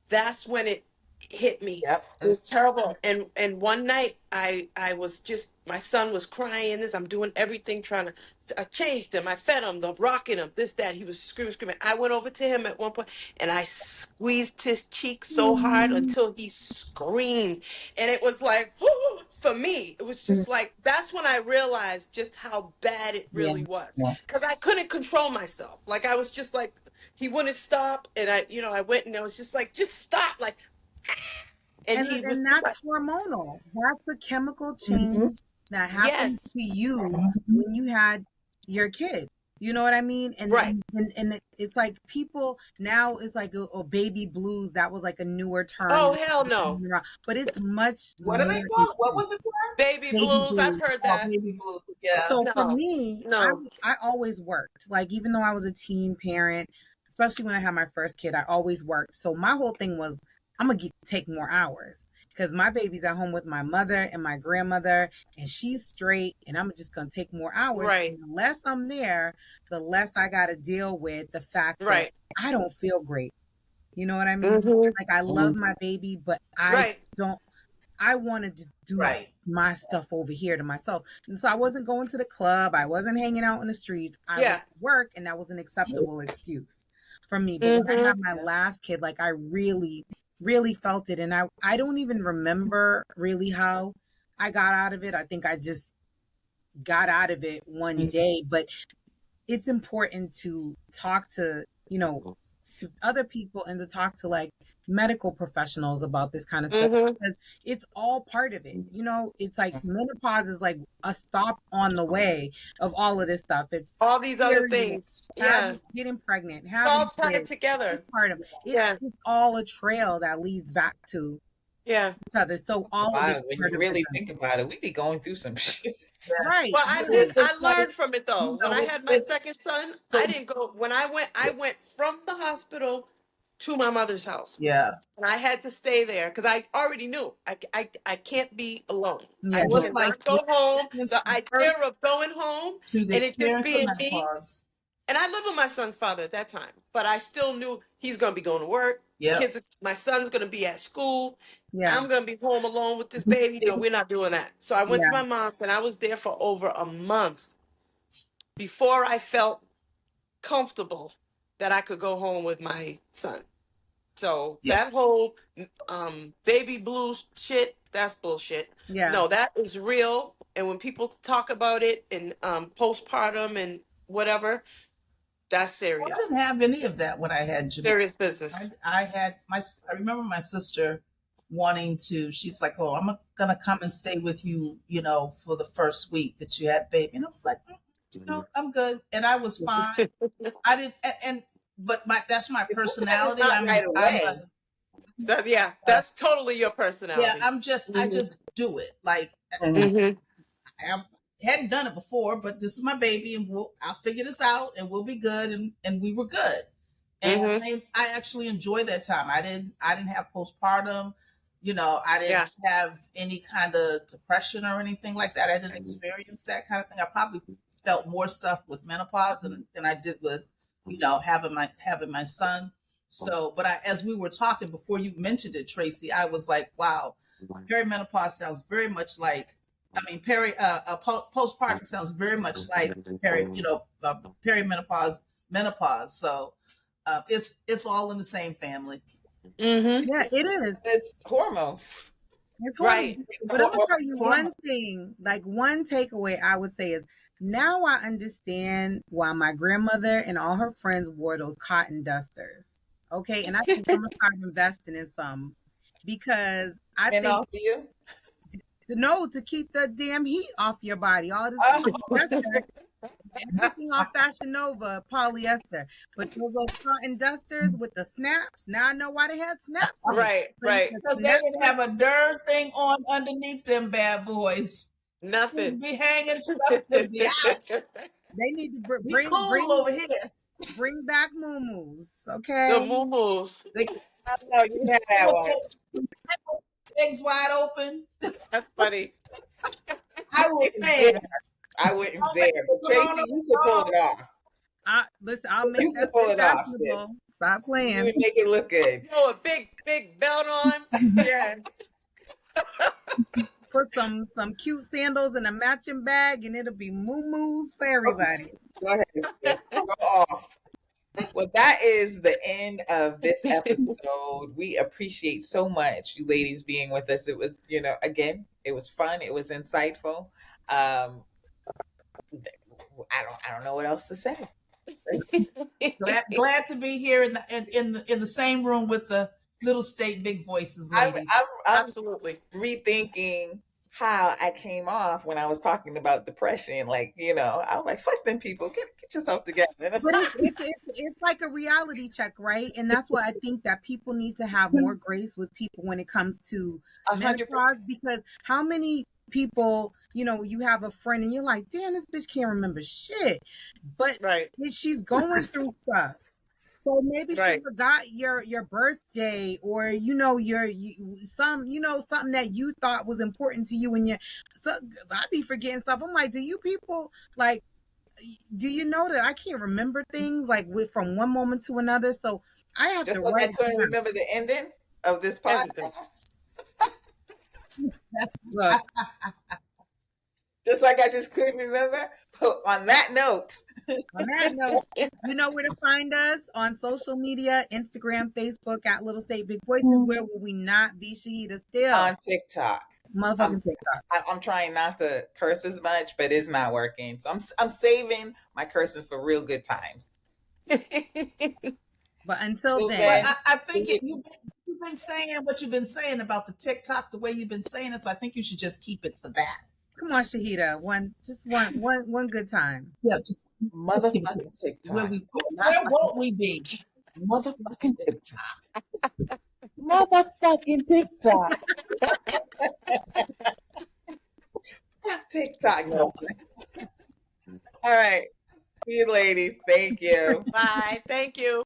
that's when it hit me. Yep. It was terrible. And one night I was just my son was crying. This I'm doing everything trying to. I changed him. I fed him. The rocking him. This that he was screaming. I went over to him at one point and I squeezed his cheek so hard until he screamed. And it was like for me. It was just like that's when I realized just how bad it yeah, really was yeah. because I couldn't control myself. Like I was just like he wouldn't stop and I went and I was just like just stop like and he was And just like, that's hormonal. That's a chemical Mm-hmm. change that happens yes, to you when you had your kid. You know what I mean? right. It's like people now it's like oh, baby blues. That was like a newer term, Oh, hell no. but it's much What do they more call? What intense. was the term? Baby Baby blues, I've blues. heard Oh, that. baby blues. Yeah. So for No, me, no. I always worked. Like even though I was a teen parent, especially when I had my first kid, I always worked. So my whole thing was I'm gonna take more hours because my baby's at home with my mother and my grandmother, and she's straight, and I'm just gonna take more hours. Right, And the less I'm there, the less I got to deal with the fact that right. I don't feel great. You know what I mean? Mm-hmm. Like I love my baby, but I Right. don't I wanted to do Right. my stuff over here to myself. And so I wasn't going to the club. I wasn't hanging out in the streets. I was Yeah. at work, and that was an acceptable excuse for me. But when I Mm-hmm. had my last kid, like I really, really felt it. And I don't even remember really how I got out of it. I think I just got out of it one day. But it's important to talk to, to other people and to talk to like medical professionals about this kind of stuff Mm-hmm. because it's all part of it. It's like menopause is like a stop on the way of all of this stuff. It's All these other period, things. Yeah. having, getting pregnant, It's all having tied kids, together. part of it. Yeah. It's all a trail that leads back to Yeah. each other. So all of Wow, it's when part you of the really think journey. about it, we be going through some shit. Yeah. Right, Well, right. I It's like, learned from it though. you When know, I had my it's second son, so I didn't go when I went from the hospital to my mother's house. yeah. And I had to stay there because I already knew I can't be alone. I Yeah. It was like cannot go home. The birth idea of going home to the and it just experience of being me. menopause. And I lived with my son's father at that time, but I still knew he's going to be going to work. Yep. My son's going to be at school. Yeah. I'm going to be home alone with this baby. No, It- we're not doing that. So I went to Yeah. my mom's and I was there for over a month before I felt comfortable that I could go home with my son. So yeah. that whole baby blues shit, that's bullshit. Yeah. No, that is real. And when people talk about it and postpartum and whatever, that's I serious. didn't have any of that when I had Jamaica. Serious business. I had I remember my sister wanting to, she's like, oh, I'm gonna come and stay with you, for the first week that you had baby. And I was like, no, I'm good. And I was fine. I didn't, but that's my That is personality. not right I'm away. Yeah, a, that's totally your yeah, personality. I Hmm. just do it. Like, Mhm. Hmm. I hadn't done it before, but this is my baby, and I'll figure this out, and we'll be good, and we were good. And Hmm. I actually enjoyed that time. I didn't have postpartum, I didn't Yeah. have any kind of depression or anything like that. I didn't experience that kind of thing. I probably felt more stuff with menopause than I did with, having my son. So, but as we were talking before you mentioned it, Tracy, I was like, wow, perimenopause sounds very much like, postpartum sounds very much like perimenopause, menopause. So it's all in the same family. Hmm. Yeah, it is. It's hormones. It's horrible. Right. It's But I'm gonna hormones. tell you Form one thing, like one takeaway I would say is now I understand why my grandmother and all her friends wore those cotton dusters. Okay, and I think I'm gonna start investing in some because I Men think off of you. to know to keep the damn heat off your body. All this Oh, polyester, everything on Fashion Nova, polyester. But those cotton dusters with the snaps, now I know why they had snaps on it. Right. So you Right. can because they snap didn't your have a darn thing on underneath them bad boys. Nothing. Just be hanging stuff, just be out. they need to Be cool over here. bring back moo-moos, The okay? moo They I know you had that one. legs wide open. That's funny. I Big wouldn't fan. dare. I wouldn't Don't make dare. me But put Tracy, on a you could pull bra. it off. Listen, I'll make You that could pull shit it off, sis. fashionable. Stop You playing. would make it look good. Throw a big belt on. Yeah. Put some cute sandals in a matching bag, and it'll be moo-moos for everybody. Go ahead, sis. Go off. Well, that is the end of this episode. We appreciate so much you ladies being with us. It was, again, it was fun. It was insightful. I don't know what else to say. Glad to be here in the same room with the Little state, big voices, I'm I'm ladies. I'm Absolutely. rethinking how I came off when I was talking about depression. Like, I was like, fuck them people. Get yourself together. But it's like a reality check, right? And that's why I think that people need to have more grace with people when it comes to 100%. menopause, because how many people, you have a friend and you're like, damn, this bitch can't remember shit, but Right. she's going through stuff. So maybe she Right. forgot your birthday, or something that you thought was important to you, and so I be forgetting stuff. I'm like, do you people like? Do you know that I can't remember things like from one moment to another? So I have to Just like I write it couldn't down. remember the ending of this Everything. podcast. Look, Just like I just couldn't remember. But on that note, on that note, you know where to find us on social media: Instagram, Facebook at Little State Big Voices. Where will we not be, Shahida? Still, on TikTok. I'm motherfucking TikTok. I'm trying not to curse as much, but it's not working. So I'm saving my cursing for real good times. But until So But then, then, I think you've been saying what you've been saying about the TikTok the way you've been saying it. So I think you should just keep it for that. come on, Shahida, one good time. Yeah, just give it to motherfucking us. TikTok. Where won't we be? Motherfucking TikTok. Motherfucking TikTok. TikTok. No. All right. See you ladies. Thank you. Bye. Thank you.